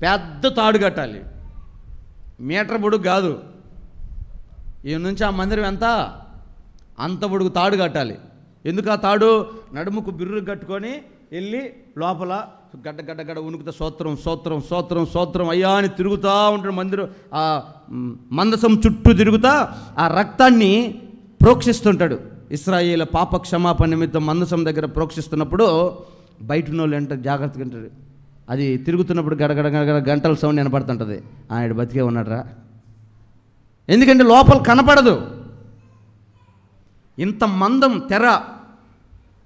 పెద్ద తాడు కట్టాలి, మీటర్ పొడుగు కాదు. ఈ నుంచి ఆ మందిరం ఎంత, అంత పొడుగు తాడు కట్టాలి. ఎందుకు ఆ తాడు? నడుముకు బిర్రు కట్టుకొని వెళ్ళి లోపల గడ్డ గడ్డ గడ్డ ఉనుకుతా స్తోత్రం స్తోత్రం స్తోత్రం స్తోత్రం అయ్యా అని తిరుగుతూ ఉంటాడు. మందిరం ఆ మందసం చుట్టూ తిరుగుతా ఆ రక్తాన్ని ప్రోక్షిస్తుంటాడు. ఇశ్రాయేలు పాప క్షమాపణ నిమిత్తం మందసం దగ్గర ప్రోక్షిస్తున్నప్పుడు బయట వాళ్ళు అంటే జాగ్రత్తగా ఉంటారు. అది తిరుగుతున్నప్పుడు గడగడ గడగడ గంటల సౌండ్ వినపడుతుంటుంది. ఆయన బతికే ఉన్నాడరా, ఎందుకంటే లోపల కనపడదు. ఇంత మందం తెర,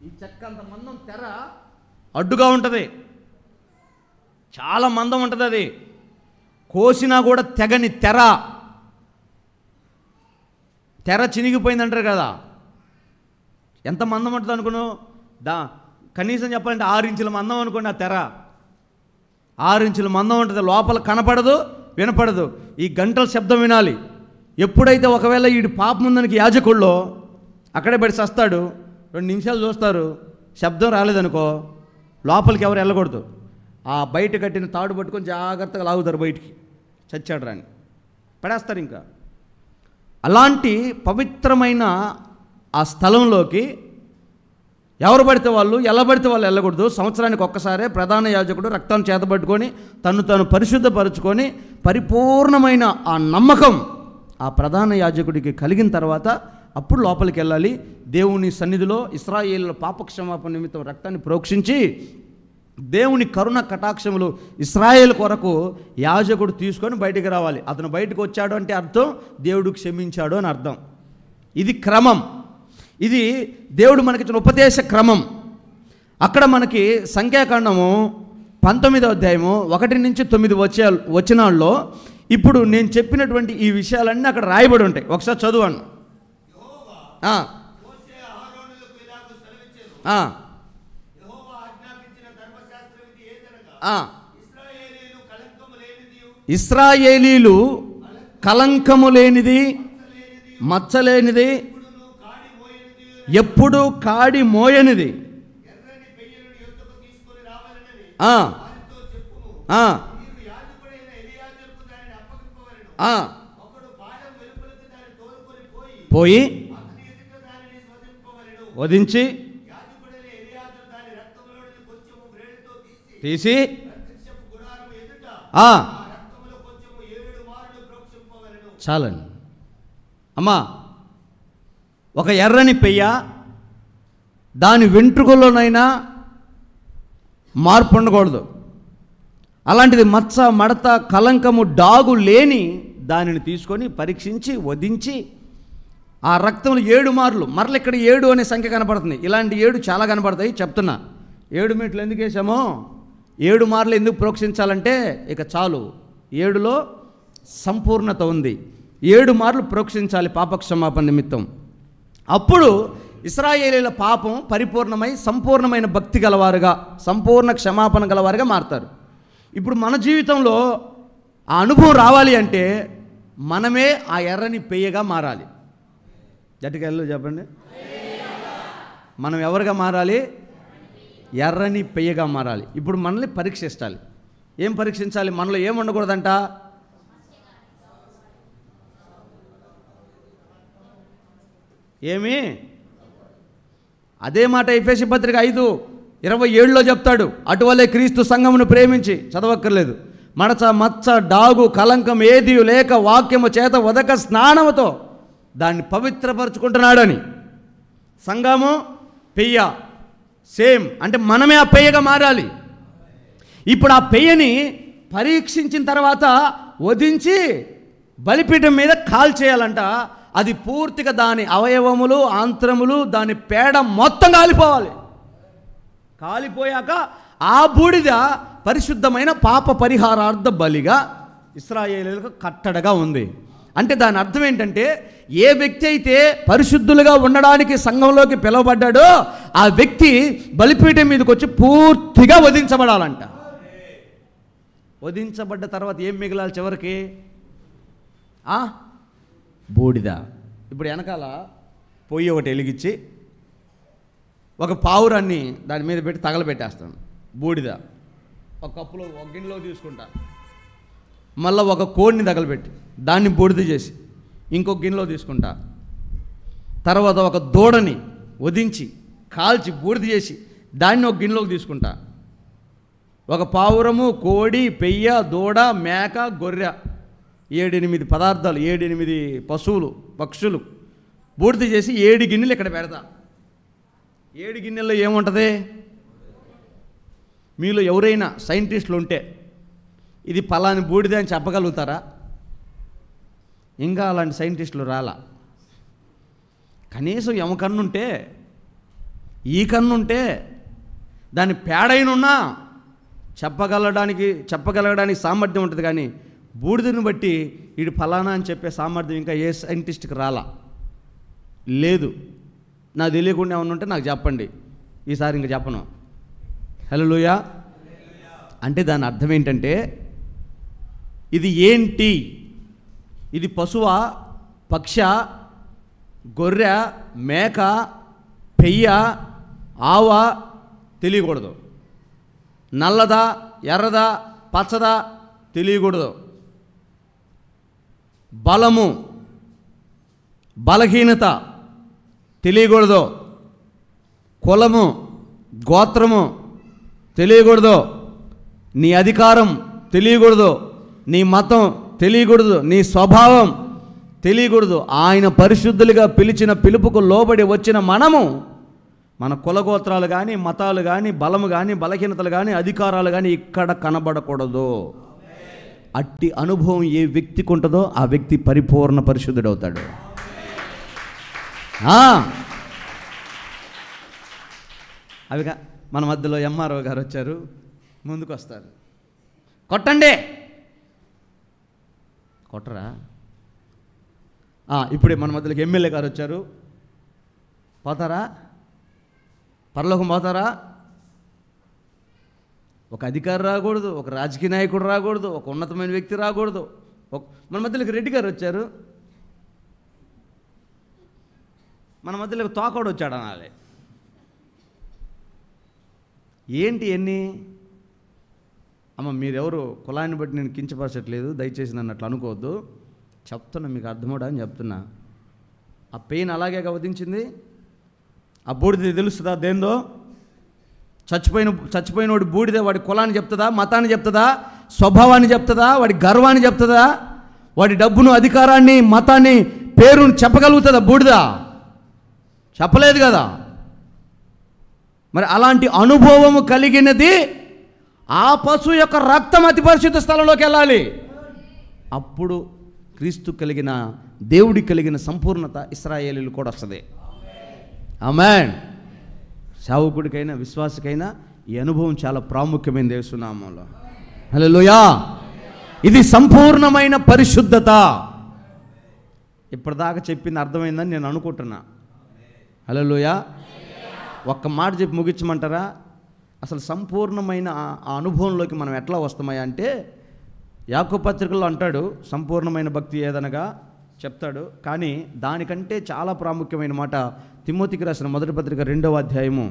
ఈ చెక్క అంత మందం తెర అడ్డుగా ఉంటుంది, చాలా మందం ఉంటుంది. అది కోసినా కూడా తెగని తెర, తెర చినిగిపోయిందంటారు కదా. ఎంత మందం ఉంటుంది అనుకున్నావు? కనీసం చెప్పాలంటే 6 ఇంచుల మందం అనుకోండి. ఆ తెర 6 ఇంచుల మందం ఉంటుంది, లోపల కనపడదు, వినపడదు. ఈ గంటల శబ్దం వినాలి. ఎప్పుడైతే ఒకవేళ ఈ పాపం ఉందనికి యాజకుల్లో అక్కడే పడి చస్తాడు, 2 నిమిషాలు చూస్తారు, శబ్దం రాలేదనుకో లోపలికి ఎవరు వెళ్ళకూడదు. ఆ బయట కట్టిన తాడు పట్టుకొని జాగ్రత్తగా లాగుతారు బయటికి, చచ్చాడు రాని పడేస్తారు. ఇంకా అలాంటి పవిత్రమైన ఆ స్థలంలోకి ఎవరు పడితే వాళ్ళు, ఎలా పడితే వాళ్ళు వెళ్ళకూడదు. సంవత్సరానికి ఒక్కసారే ప్రధాన యాజకుడు రక్తాన్ని చేతబట్టుకొని తను పరిశుద్ధపరుచుకొని పరిపూర్ణమైన ఆ నమ్మకం ఆ ప్రధాన యాజకుడికి కలిగిన తర్వాత అప్పుడు లోపలికి వెళ్ళాలి. దేవుని సన్నిధిలో ఇశ్రాయేలుల పాపక్షమాపణ నిమిత్తం రక్తాన్ని ప్రోక్షించి దేవుని కరుణ కటాక్షములు ఇశ్రాయేలు కొరకు యాజకుడు తీసుకొని బయటికి రావాలి. అతను బయటకు వచ్చాడు అంటే అర్థం దేవుడు క్షమించాడు అని అర్థం. ఇది క్రమం, ఇది దేవుడు మనకిచ్చిన ఉపదేశ క్రమం. అక్కడ మనకి సంఖ్యాకాండము 19వ అధ్యాయము 1 నుంచి 9 వచనాల్లో ఇప్పుడు నేను చెప్పినటువంటి ఈ విషయాలన్నీ అక్కడ రాయబడి ఉంటాయి. ఒకసారి చదువాను. ఇశ్రాయేలీలు కలంకము లేనిది, మచ్చలేనిది, ఎప్పుడు కాడి మోయనిది పోయి వధించి తీసి చాలండి అమ్మా. ఒక ఎర్రని పెయ్య, దాని వెంట్రుకలోనైనా మార్పు ఉండకూడదు. అలాంటిది మచ్చ, మడత, కలంకము, డాగు లేని దానిని తీసుకొని పరీక్షించి వధించి ఆ రక్తంలో 7 మార్లు, మరల ఇక్కడ 7 అనే సంఖ్య కనపడుతుంది. ఇలాంటి 7 చాలా కనపడతాయి. చెప్తున్నా 7 మీటర్లు ఎందుకు వేసామో, 7 మార్లు ఎందుకు ప్రోక్షించాలంటే ఇక చాలు, 7లో సంపూర్ణత ఉంది. 7 మార్లు ప్రోక్షించాలి పాపక్షమాపణ నిమిత్తం. అప్పుడు ఇశ్రాయేలీల పాపం పరిపూర్ణమై సంపూర్ణమైన భక్తి గలవారుగా, సంపూర్ణ క్షమాపణ గలవారుగా మారుతారు. ఇప్పుడు మన జీవితంలో ఆ అనుభవం రావాలి అంటే మనమే ఆ ఎర్రని పెయ్యగా మారాలి. జట్టుకెళ్ళు చెప్పండి. మనం ఎవరుగా మారాలి? ఎర్రని పెయ్యగా మారాలి. ఇప్పుడు మనల్ని పరీక్షించాలి. ఏం పరీక్షించాలి? మనలో ఏం ఉండకూడదంట? ఏమి? అదే మాట ఎఫెసీ పత్రిక 5:27లో చెప్తాడు. అటువలే క్రీస్తు సంఘమును ప్రేమించి, చదవక్కర్లేదు, మడచ, మచ్చ, డాగు, కలంకం ఏది లేక వాక్యము చేత ఉదక స్నానముతో దాన్ని పవిత్రపరుచుకుంటున్నాడని. సంఘము పెయ్య సేమ్, అంటే మనమే ఆ పెయ్యగా మారాలి. ఇప్పుడు ఆ పెయ్యని పరీక్షించిన తర్వాత వధించి బలిపీఠం మీద కాల్చేయాలంట. అది పూర్తిగా దాని అవయవములు, ఆంత్రములు, దాని పేడ మొత్తం కాలిపోవాలి. కాలిపోయాక ఆ బూడిద పరిశుద్ధమైన పాప పరిహారార్థ బలిగా ఇశ్రాయేలీయులకు కట్టడగా ఉంది. అంటే దాని అర్థం ఏంటంటే ఏ వ్యక్తి అయితే పరిశుద్ధులుగా ఉండడానికి సంఘంలోకి పిలువబడ్డాడో ఆ వ్యక్తి బలిపీఠం మీదకి వచ్చి పూర్తిగా వధించబడాలంట. వధించబడ్డ తర్వాత ఏం మిగలాలి చివరికి? బూడిద. ఇప్పుడు వెనకాల పొయ్యి ఒకటి వెలిగించి ఒక పావురాన్ని దాని మీద పెట్టి తగలబెట్టేస్తాను, బూడిద. ఒక కప్పులో ఒక గిన్నెలో తీసుకుంటా, మళ్ళీ ఒక కోడిని తగలబెట్టి దాన్ని బూడిద చేసి ఇంకొక గిన్నెలో తీసుకుంటా, తర్వాత ఒక దూడని వధించి కాల్చి బూడిద చేసి దాన్ని ఒక గిన్నెలోకి తీసుకుంటా. ఒక పావురము, కోడి, పెయ్య, దూడ, మేక, గొర్రె, 7-8 పదార్థాలు, 7-8 పశువులు, పక్షులు బూడిద చేసి 7 గిన్నెలు ఇక్కడ పెడతా. 7 గిన్నెల్లో ఏముంటుంది? మీలో ఎవరైనా సైంటిస్టులు ఉంటే ఇది పలాని బూడిద అని చెప్పగలుగుతారా? ఇంకా అలాంటి సైంటిస్టులు రాలా. కనీసం కన్నుంటే, ఈ కన్నుంటే, దాని పేడైనున్నా చెప్పగలగడానికి సామర్థ్యం ఉంటుంది. కానీ బూడిదని బట్టి ఇది ఫలానా అని చెప్పే సామర్థ్యం ఇంకా ఏ సైంటిస్ట్కి రాలా, లేదు. నాకు తెలియకుండా ఏమన్నా ఉంటే నాకు చెప్పండి, ఈసారి ఇంకా చెప్పను. హల్లెలూయా. అంటే దాని అర్థం ఏంటంటే ఇది ఏంటి? ఇది పశువా, పక్ష, గొర్రె, మేక, పెయ్య, ఆవ తెలియకూడదు. నల్లదా, ఎర్రదా, పచ్చదా తెలియకూడదు. బలము, బలహీనత తెలియకూడదు. కులము, గోత్రము తెలియకూడదు. నీ అధికారం తెలియకూడదు. నీ మతం తెలియకూడదు. నీ స్వభావం తెలియకూడదు. ఆయన పరిశుద్ధులుగా పిలిచిన పిలుపుకు లోబడి వచ్చిన మనము మన కులగోత్రాలు కానీ, మతాలు కానీ, బలము కానీ, బలహీనతలు కానీ, అధికారాలు కానీ ఇక్కడ కనబడకూడదు. అట్టి అనుభవం ఏ వ్యక్తికి ఉంటుందో ఆ వ్యక్తి పరిపూర్ణ పరిశుద్ధుడవుతాడు. అవిగా మన మధ్యలో ఎంఆర్ఓ గారు వచ్చారు, ముందుకు వస్తారు. కొట్టండి, కొట్టరా? ఇప్పుడే మన మధ్యలోకి ఎమ్మెల్యే గారు వచ్చారు, పోతారా? పరలోకం పోతారా? ఒక అధికారి రాకూడదు, ఒక రాజకీయ నాయకుడు రాకూడదు, ఒక ఉన్నతమైన వ్యక్తి రాకూడదు. మన మధ్యలోకి రెడ్డి గారు వచ్చారు, మన మధ్యలోకి తోకోడు వచ్చాడు అనాలి. ఏంటి ఎన్ని? అమ్మ మీరెవరు కులాన్ని బట్టి నేను కించపరచట్లేదు, దయచేసి నన్ను అట్లా అనుకోవద్దు, చెప్తున్నా మీకు అర్థమవుడా అని చెప్తున్నా. ఆ పెయిన్ అలాగే వధించింది. ఆ బూడిద తెలుస్తుందా దేందో? చచ్చిపోయినోడి బూడిద వాడి కులాన్ని చెప్తుందా, మతాన్ని చెప్తుందా, స్వభావాన్ని చెప్తుందా, వాడి గర్వాన్ని చెప్తుందా, వాడి డబ్బును, అధికారాన్ని, మతాన్ని, పేరును చెప్పగలుగుతుందా బూడిద? చెప్పలేదు కదా. మరి అలాంటి అనుభవము కలిగినది ఆ పశువు యొక్క రక్తం అతి పరిశుద్ధ స్థలంలోకి వెళ్ళాలి. అప్పుడు క్రీస్తు కలిగిన, దేవుడికి కలిగిన సంపూర్ణత ఇశ్రాయేలీలు కూడా వస్తుంది. ఆమేన్. సేవకుడికైనా విశ్వాసికైనా ఈ అనుభవం చాలా ప్రాముఖ్యమైన యేసునామములో. హల్లెలూయా. ఇది సంపూర్ణమైన పరిశుద్ధత. ఇప్పటిదాకా చెప్పింది అర్థమైందని నేను అనుకుంటున్నా. హల్లెలూయా. ఒక్క మాట చెప్పి ముగించమంటారా? అసలు సంపూర్ణమైన ఆ అనుభవంలోకి మనం ఎట్లా వస్తామయ్యా అంటే, యాకోబు పత్రికలో అంటాడు సంపూర్ణమైన భక్తి ఏదనగా చెప్తాడు. కానీ దానికంటే చాలా ప్రాముఖ్యమైన మాట తిమోతికి రాసిన మొదటి పత్రిక 2వ అధ్యాయము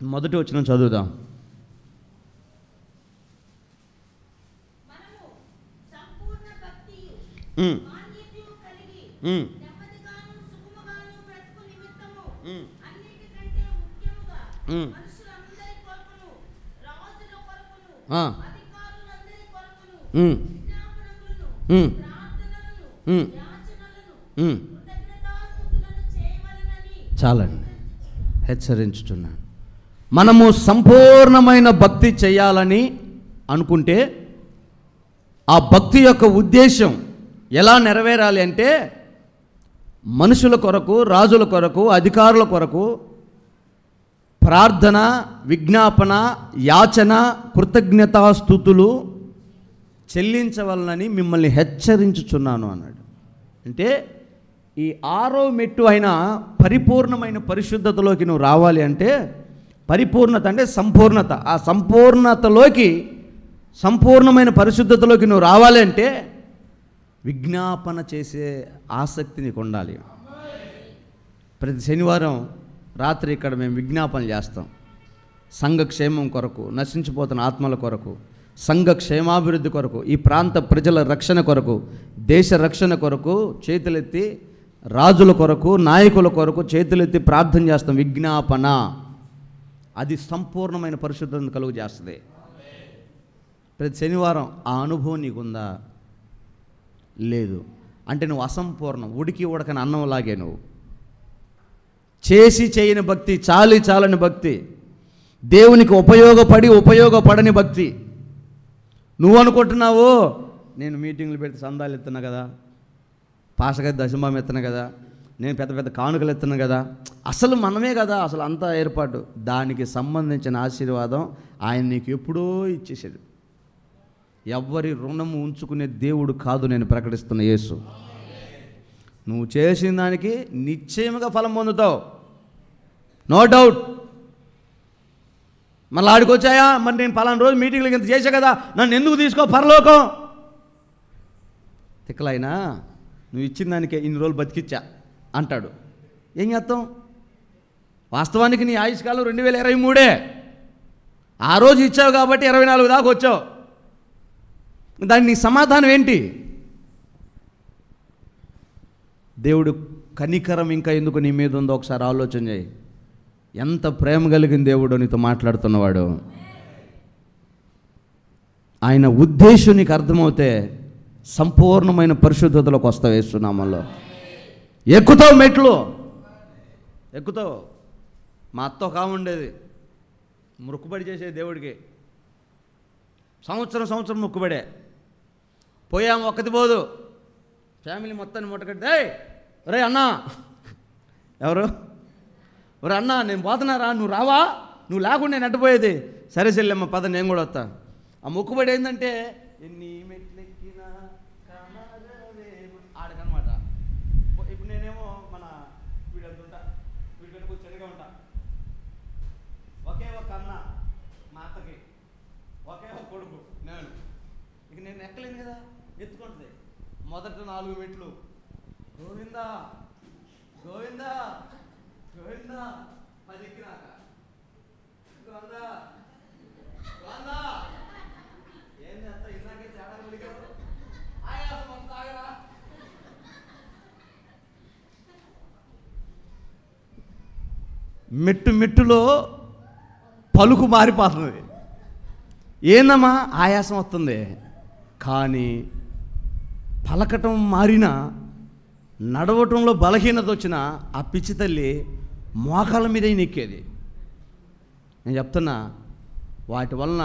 1వ వచనం చదువుదాం. చాలండి, హెచ్చరించుతున్నాను. మనము సంపూర్ణమైన భక్తి చేయాలని అనుకుంటే ఆ భక్తి యొక్క ఉద్దేశం ఎలా నెరవేరాలి అంటే, మనుషుల కొరకు, రాజుల కొరకు, అధికారుల కొరకు ప్రార్థన, విజ్ఞాపన, యాచన, కృతజ్ఞతాస్తుతులు చెల్లించవలనని మిమ్మల్ని హెచ్చరించుచున్నాను అన్నాడు. అంటే ఈ 6వ మెట్టు అయిన పరిపూర్ణమైన పరిశుద్ధతలోకి నువ్వు రావాలి అంటే, పరిపూర్ణత అంటే సంపూర్ణత, ఆ సంపూర్ణతలోకి, సంపూర్ణమైన పరిశుద్ధతలోకి నువ్వు రావాలి అంటే విజ్ఞాపన చేసే ఆసక్తి నీకు ఉండాలి. ప్రతి శనివారం రాత్రి ఇక్కడ మేము విజ్ఞాపన చేస్తాం. సంఘ క్షేమం కొరకు, నశించిపోతున్న ఆత్మల కొరకు, సంఘ క్షేమాభివృద్ధి కొరకు, ఈ ప్రాంత ప్రజల రక్షణ కొరకు, దేశ రక్షణ కొరకు చేతులెత్తి, రాజుల కొరకు, నాయకుల కొరకు చేతులెత్తి ప్రార్థన చేస్తాం. విజ్ఞాపన అది సంపూర్ణమైన పరిశుద్ధతను కలుగు చేస్తుంది. ప్రతి శనివారం ఆ అనుభవం నీకుందా? లేదు అంటే నువ్వు అసంపూర్ణం, ఉడికి ఉడకని అన్నంలాగే నువ్వు. చేసి చేయని భక్తి, చాలని భక్తి, దేవునికి ఉపయోగపడని భక్తి. నువ్వు అనుకుంటున్నావు నేను మీటింగ్లు పెడితే సందాలు ఎత్తున్నా కదా, పాస్టర్ దశంభావం ఎత్తున్నా కదా, నేను పెద్ద పెద్ద కానుకలు ఎత్తున్నా కదా, అసలు మనమే కదా అసలు అంతా ఏర్పాటు. దానికి సంబంధించిన ఆశీర్వాదం ఆయన నీకు ఎప్పుడో ఇచ్చేసాడు. ఎవ్వరి రుణము ఉంచుకునే దేవుడు కాదు నేను ప్రకటిస్తున్న యేసు. నువ్వు చేసిన దానికి నిశ్చయముగా ఫలం పొందుతావు, నో డౌట్. మళ్ళీ ఆడికొచ్చాయా, మరి నేను పలానా రోజు మీటింగ్లకి ఇంత చేసా కదా, నన్ను ఎందుకు తీసుకో పరలోకం? తిక్కలైనా నువ్వు ఇచ్చిన దానికే ఇన్ని రోజులు బతికిచ్చా అంటాడు. ఏం చేస్తాం? వాస్తవానికి నీ ఆయుష్కాలం 2023. ఆ రోజు ఇచ్చావు కాబట్టి 24 దాకా వచ్చావు. దానికి నీ సమాధానం ఏంటి? దేవుడు కనికరం ఇంకా ఎందుకు నీ మీద ఉందో ఒకసారి ఆలోచన చేయి. ఎంత ప్రేమ కలిగిన దేవుడు నీతో మాట్లాడుతున్నవాడు. ఆయన ఉద్దేశం నీకు అర్థమవుతే సంపూర్ణమైన పరిశుద్ధతలోకి వస్తావు. యేసునామంలో ఎక్కుతావు, మెట్లు ఎక్కుతావు. మా అత్త కాముండేది, మొక్కుబడి చేసే దేవుడికి సంవత్సరం మొక్కుబడే. పోయాము ఒక్కటి పోదు, ఫ్యామిలీ మొత్తాన్ని ముట్టకట్టి, రే అన్నా, ఎవరు ఒరే అన్నా నేను పోతున్నారా, నువ్వు రావా, నువ్వు లేకుండా నేను అడ్డపోయేది. సరే చెల్లెమ్మ పద నేను కూడా వస్తా. ఆ మొక్కుబడి ఏంటంటే ఎన్ని మెట్లెక్కినా ఆడకనమాట. ఇప్పుడు నేనేమో మన వీడంతా వీడికంటే కొంచెం చెడుగా ఉంటా. ఒకే ఒక అన్న మా అత్తకి, ఒకే ఒక కొడుకు నేను. ఇక నేను ఎక్కలేను కదా, ఎత్తుకుంటుంది. మొదట 4 మెట్లు గోవిందా గోవిందా గోవిందా, 10 ఎక్కినాక గోవిందా గోవిందా, ఏంది అంత ఇందాకే తేడా పలికావు, ఆయాసం అంత ఆగరా. మెట్టులో పలుకు మారిపోతుంది. ఏందమ్మా ఆయాసం వస్తుంది, కానీ పలకటం మారినా, నడవటంలో బలహీనత వచ్చిన ఆ పిచ్చి తల్లి మోకాళ్ళ మీదే నెక్కేది. నేను చెప్తున్నా, వాటి వలన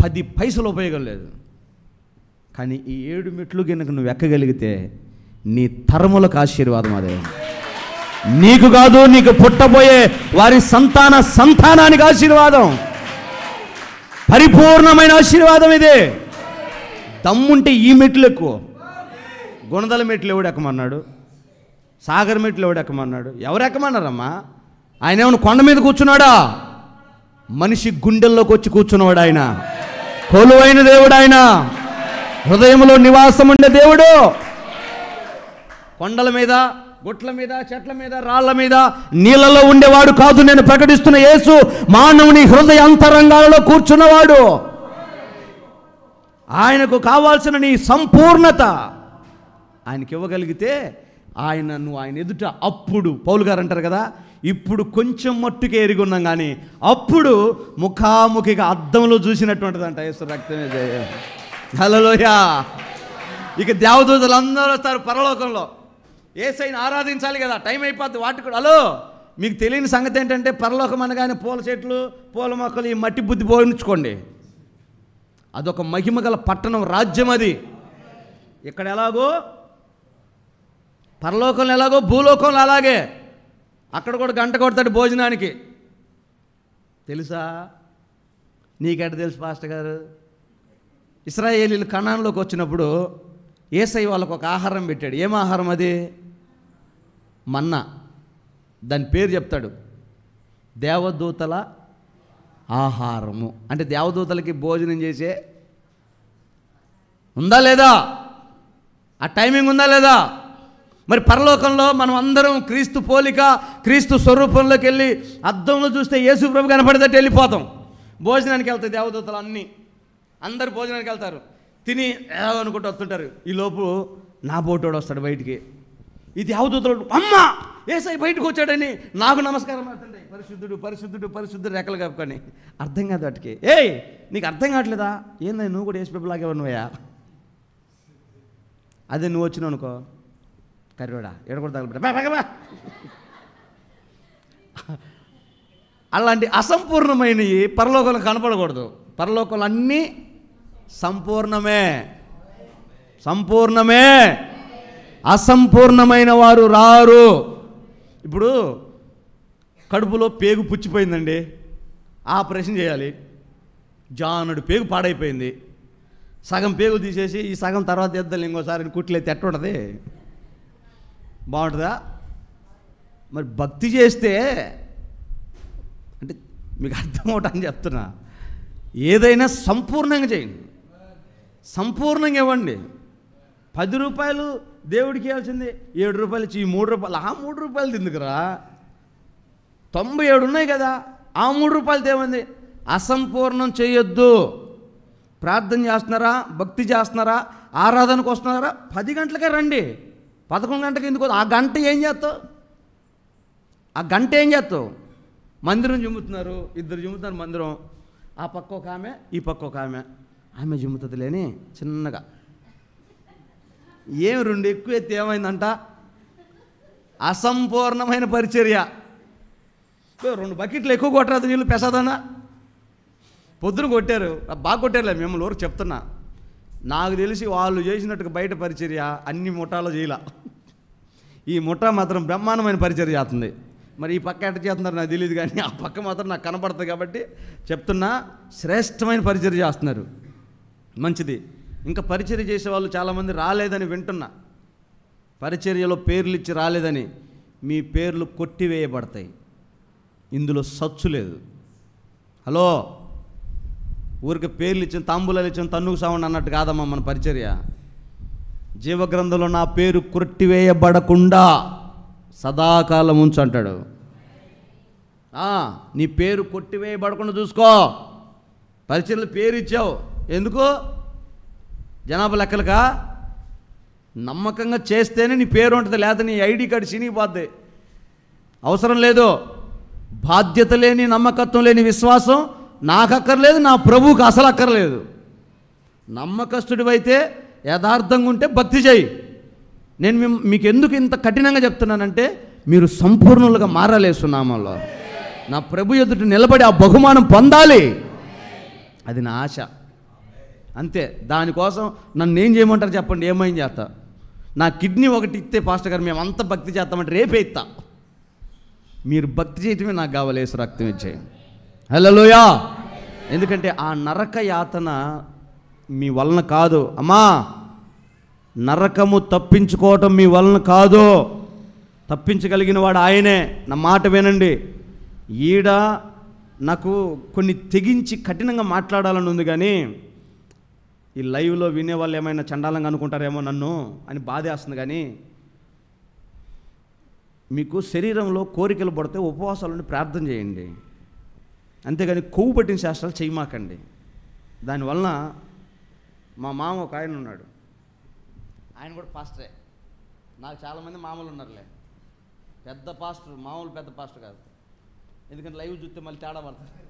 10 పైసలు ఉపయోగం లేదు. కానీ ఈ 7 మెట్లు కనుక నువ్వు ఎక్కగలిగితే నీ తరములకు ఆశీర్వాదం. అదే నీకు కాదు, నీకు పుట్టబోయే వారి సంతానానికి ఆశీర్వాదం, పరిపూర్ణమైన ఆశీర్వాదం ఇదే. దమ్ముంటే ఈ మెట్లు ఎక్కువ. గుణదల మెట్లు ఎవడు ఎక్కమన్నాడు? సాగర్ మెట్లు ఎవడు ఎక్కమన్నాడు? ఎవరు ఎక్కమన్నారమ్మా? ఆయన ఏమన్నా కొండ మీద కూర్చున్నాడా? మనిషి గుండెల్లోకి వచ్చి కూర్చున్నవాడు ఆయన. కొలువైన దేవుడు ఆయన, హృదయంలో నివాసం ఉండే దేవుడు. కొండల మీద, గుట్ల మీద, చెట్ల మీద, రాళ్ల మీద, నీళ్ళలో ఉండేవాడు కాదు. నేను ప్రకటిస్తున్న యేసు మానవుని హృదయ అంతరంగాలలో కూర్చున్నవాడు. ఆయనకు కావాల్సిన నీ సంపూర్ణత ఆయనకి ఇవ్వగలిగితే నువ్వు ఆయన ఎదుట అప్పుడు పౌలు గారు అంటారు కదా, ఇప్పుడు కొంచెం మట్టుకే ఎరిగి ఉన్నాం కానీ అప్పుడు ముఖాముఖిగా అద్దంలో చూసినటువంటిదంట యేసు రక్తమే జయం. హల్లెలూయా. ఇక దేవదూతలు అందరూ వస్తారు పరలోకంలో. యేసయ్యని ఆరాధించాలి కదా, టైం అయిపోద్ది. వాటి కూడా హలో, మీకు తెలియని సంగతి ఏంటంటే పరలోకం అనగానే పూల చెట్లు, పూల మొక్కలు, ఈ మట్టి బుద్ధి పోయించుకోండి. అదొక మహిమ గల పట్టణం, రాజ్యం అది. ఇక్కడ ఎలాగో పరలోకంలో ఎలాగో భూలోకంలో అలాగే. అక్కడ కూడా గంట కొడతాడు భోజనానికి. తెలుసా? నీకెట తెలుసు పాస్టర్ గారు? ఇశ్రాయేలీలు కనాన్లోకి వచ్చినప్పుడు యేసయ్య వాళ్ళకు ఒక ఆహారం పెట్టాడు. ఏం ఆహారం అది? మన్నా. దాని పేరు చెప్తాడు, దేవదూతల ఆహారము. అంటే దేవదూతలకి భోజనం చేసే ఉందా లేదా? ఆ టైమింగ్ ఉందా లేదా? మరి పరలోకంలో మనం అందరం క్రీస్తు పోలిక, క్రీస్తు స్వరూపంలోకి వెళ్ళి అద్దంలో చూస్తే యేసు ప్రభు కనపడేటట్టు వెళ్ళిపోతాం. భోజనానికి వెళ్తాయి దేవదూతలు, అందరు భోజనానికి వెళ్తారు, తిని అనుకుంటూ వస్తుంటారు. ఈలోపు నా బోటోడు వస్తాడు బయటికి. ఈ దేవదూతలు అమ్మ యేసయ్య బయటకు వచ్చాడని నాకు నమస్కారం పెడుతుంటాయి. పరిశుద్ధుడు పరిశుద్ధుడు పరిశుద్ధుడు రెక్కలు కప్పుకొని. అర్థం కాదు వాటికి. ఏయ్ నీకు అర్థం కావట్లేదా? ఏందా నువ్వు కూడా యేసు ప్రభులాగే ఉన్నావయ్యా? అదే నువ్వు వచ్చినావు అనుకో, కర్రోడా ఎడకూడదు తగలబెట్టా. అలాంటి అసంపూర్ణమైనవి పరలోకంలో కనపడకూడదు. పరలోకంలో అన్నీ సంపూర్ణమే, సంపూర్ణమే. అసంపూర్ణమైన వారు రారు. ఇప్పుడు కడుపులో పేగు పుచ్చిపోయిందండి, ఆపరేషన్ చేయాలి. జానుడు పేగు పాడైపోయింది. సగం పేగు తీసేసి ఈ సగం తర్వాత ఇద్దాం ఇంకోసారి కుట్లయితే ఎట్టుంటుంది? బాగుంటుందా? మరి భక్తి చేస్తే అంటే మీకు అర్థమవుతాని చెప్తున్నా, ఏదైనా సంపూర్ణంగా చేయండి, సంపూర్ణంగా ఇవ్వండి. 10 రూపాయలు దేవుడికి ఇవ్వాల్సింది 7 రూపాయలు ఇచ్చి ఈ 3 రూపాయలు, ఆ 3 రూపాయలు తిందుకురా, 97 ఉన్నాయి కదా, ఆ 3 రూపాయలు తేమంది. అసంపూర్ణం చేయొద్దు. ప్రార్థన చేస్తున్నారా, భక్తి చేస్తున్నారా, ఆరాధనకు వస్తున్నారా, 10 గంటలకే రండి. 11 గంటలకు ఎందుకు? ఆ గంట ఏం చేస్తావు? ఆ గంట ఏం చేస్తావు? మందిరం జిమ్ముతున్నారు, 2 జిమ్ముతున్నారు మందిరం. ఆ పక్క ఒక ఆమె, ఈ పక్క ఒక ఆమె జిమ్ముతుంది లేని చిన్నగా. ఏమి 2 ఎక్కువ ఎత్తి ఏమైందంట? అసంపూర్ణమైన పరిచర్య. 2 బకెట్లు ఎక్కువ కొట్టరాదు నీళ్ళు పెసాదనా? పొద్దున కొట్టారు, బాగా కొట్టారులే, మిమ్మల్ని ఊరికి చెప్తున్నా. నాకు తెలిసి వాళ్ళు చేసినట్టుగా బయట పరిచర్య అన్ని ముఠాలో చేయలే. ఈ ముఠా మాత్రం బ్రహ్మాండమైన పరిచర్య చేస్తుంది. మరి ఈ పక్క ఎట్ట చేస్తున్నారు నాకు తెలియదు, కానీ ఆ పక్క మాత్రం నాకు కనపడుతుంది కాబట్టి చెప్తున్నా, శ్రేష్టమైన పరిచర్య చేస్తున్నారు. మంచిది. ఇంకా పరిచర్య చేసే వాళ్ళు చాలామంది రాలేదని వింటున్నా. పరిచర్యలో పేర్లు ఇచ్చి రాలేదని మీ పేర్లు కొట్టివేయబడతాయి. ఇందులో సచ్చు లేదు. హలో, ఊరికి పేర్లు ఇచ్చిన, తాంబూలాలు ఇచ్చిన, తన్నుకు సావండి అన్నట్టు కాదమ్మా మన పరిచర్య. జీవగ్రంథంలో నా పేరు కొట్టివేయబడకుండా సదాకాలం ఉంచు అంటాడు. నీ పేరు కొట్టివేయబడకుండా చూసుకో. పరిచర్యలు పేరు ఇచ్చావు ఎందుకు? జనాభా లెక్కలుగా? నమ్మకంగా చేస్తేనే నీ పేరు ఉంటుంది, లేదా నీ ఐడి కార్డు చినిగిపోద్ది. అవసరం లేదు. బాధ్యత లేని, నమ్మకత్వం లేని విశ్వాసం నాకు అక్కర్లేదు, నా ప్రభువుకి అసలు అక్కర్లేదు. నమ్మకస్తుడివైతే, యథార్థంగా ఉంటే భక్తి చేయి. నేను మీకు ఎందుకు ఇంత కఠినంగా చెప్తున్నానంటే, మీరు సంపూర్ణులుగా మారాలి యేసునామంలో. నా ప్రభు ఎదుట నిలబడి ఆ బహుమానం పొందాలి, అది నా ఆశ. అంతే. దానికోసం నన్ను ఏం చేయమంటారు చెప్పండి? ఏమైంది చేస్తా. నా కిడ్నీ ఒకటి ఇస్తే పాస్టర్ గారు మేము అంత భక్తి చేస్తామంటే రేపే ఇస్తా. మీరు భక్తి చేయటమే నాకు కావాలి, యేసు రక్తం ఇచ్చే. హల్లెలూయా. ఎందుకంటే ఆ నరక యాతన మీ వలన కాదు అమ్మా. నరకము తప్పించుకోవటం మీ వలన కాదు, తప్పించగలిగిన వాడు ఆయనే. నా మాట వినండి. ఈడ నాకు కొన్ని తెగించి కఠినంగా మాట్లాడాలని ఉంది, కానీ ఈ లైవ్లో వినేవాళ్ళు ఏమైనా చండాలంగా అనుకుంటారేమో నన్ను అని బాధేస్తుంది. కానీ మీకు శరీరంలో కోరికలు పడితే ఉపవాసాలను ప్రార్థన చేయండి, అంతేగాని కొవ్వు పట్టిన శాస్త్రాలు చేయమాకండి. దానివలన మా మామ ఒక ఆయన ఉన్నాడు, ఆయన కూడా పాస్టరే. నాకు చాలామంది మామూలు ఉన్నారులే, పెద్ద పాస్టర్, మామూలు పెద్ద పాస్టర్ కాదు. ఎందుకంటే లైవ్ చూస్తే మళ్ళీ తేడా పడుతుంది.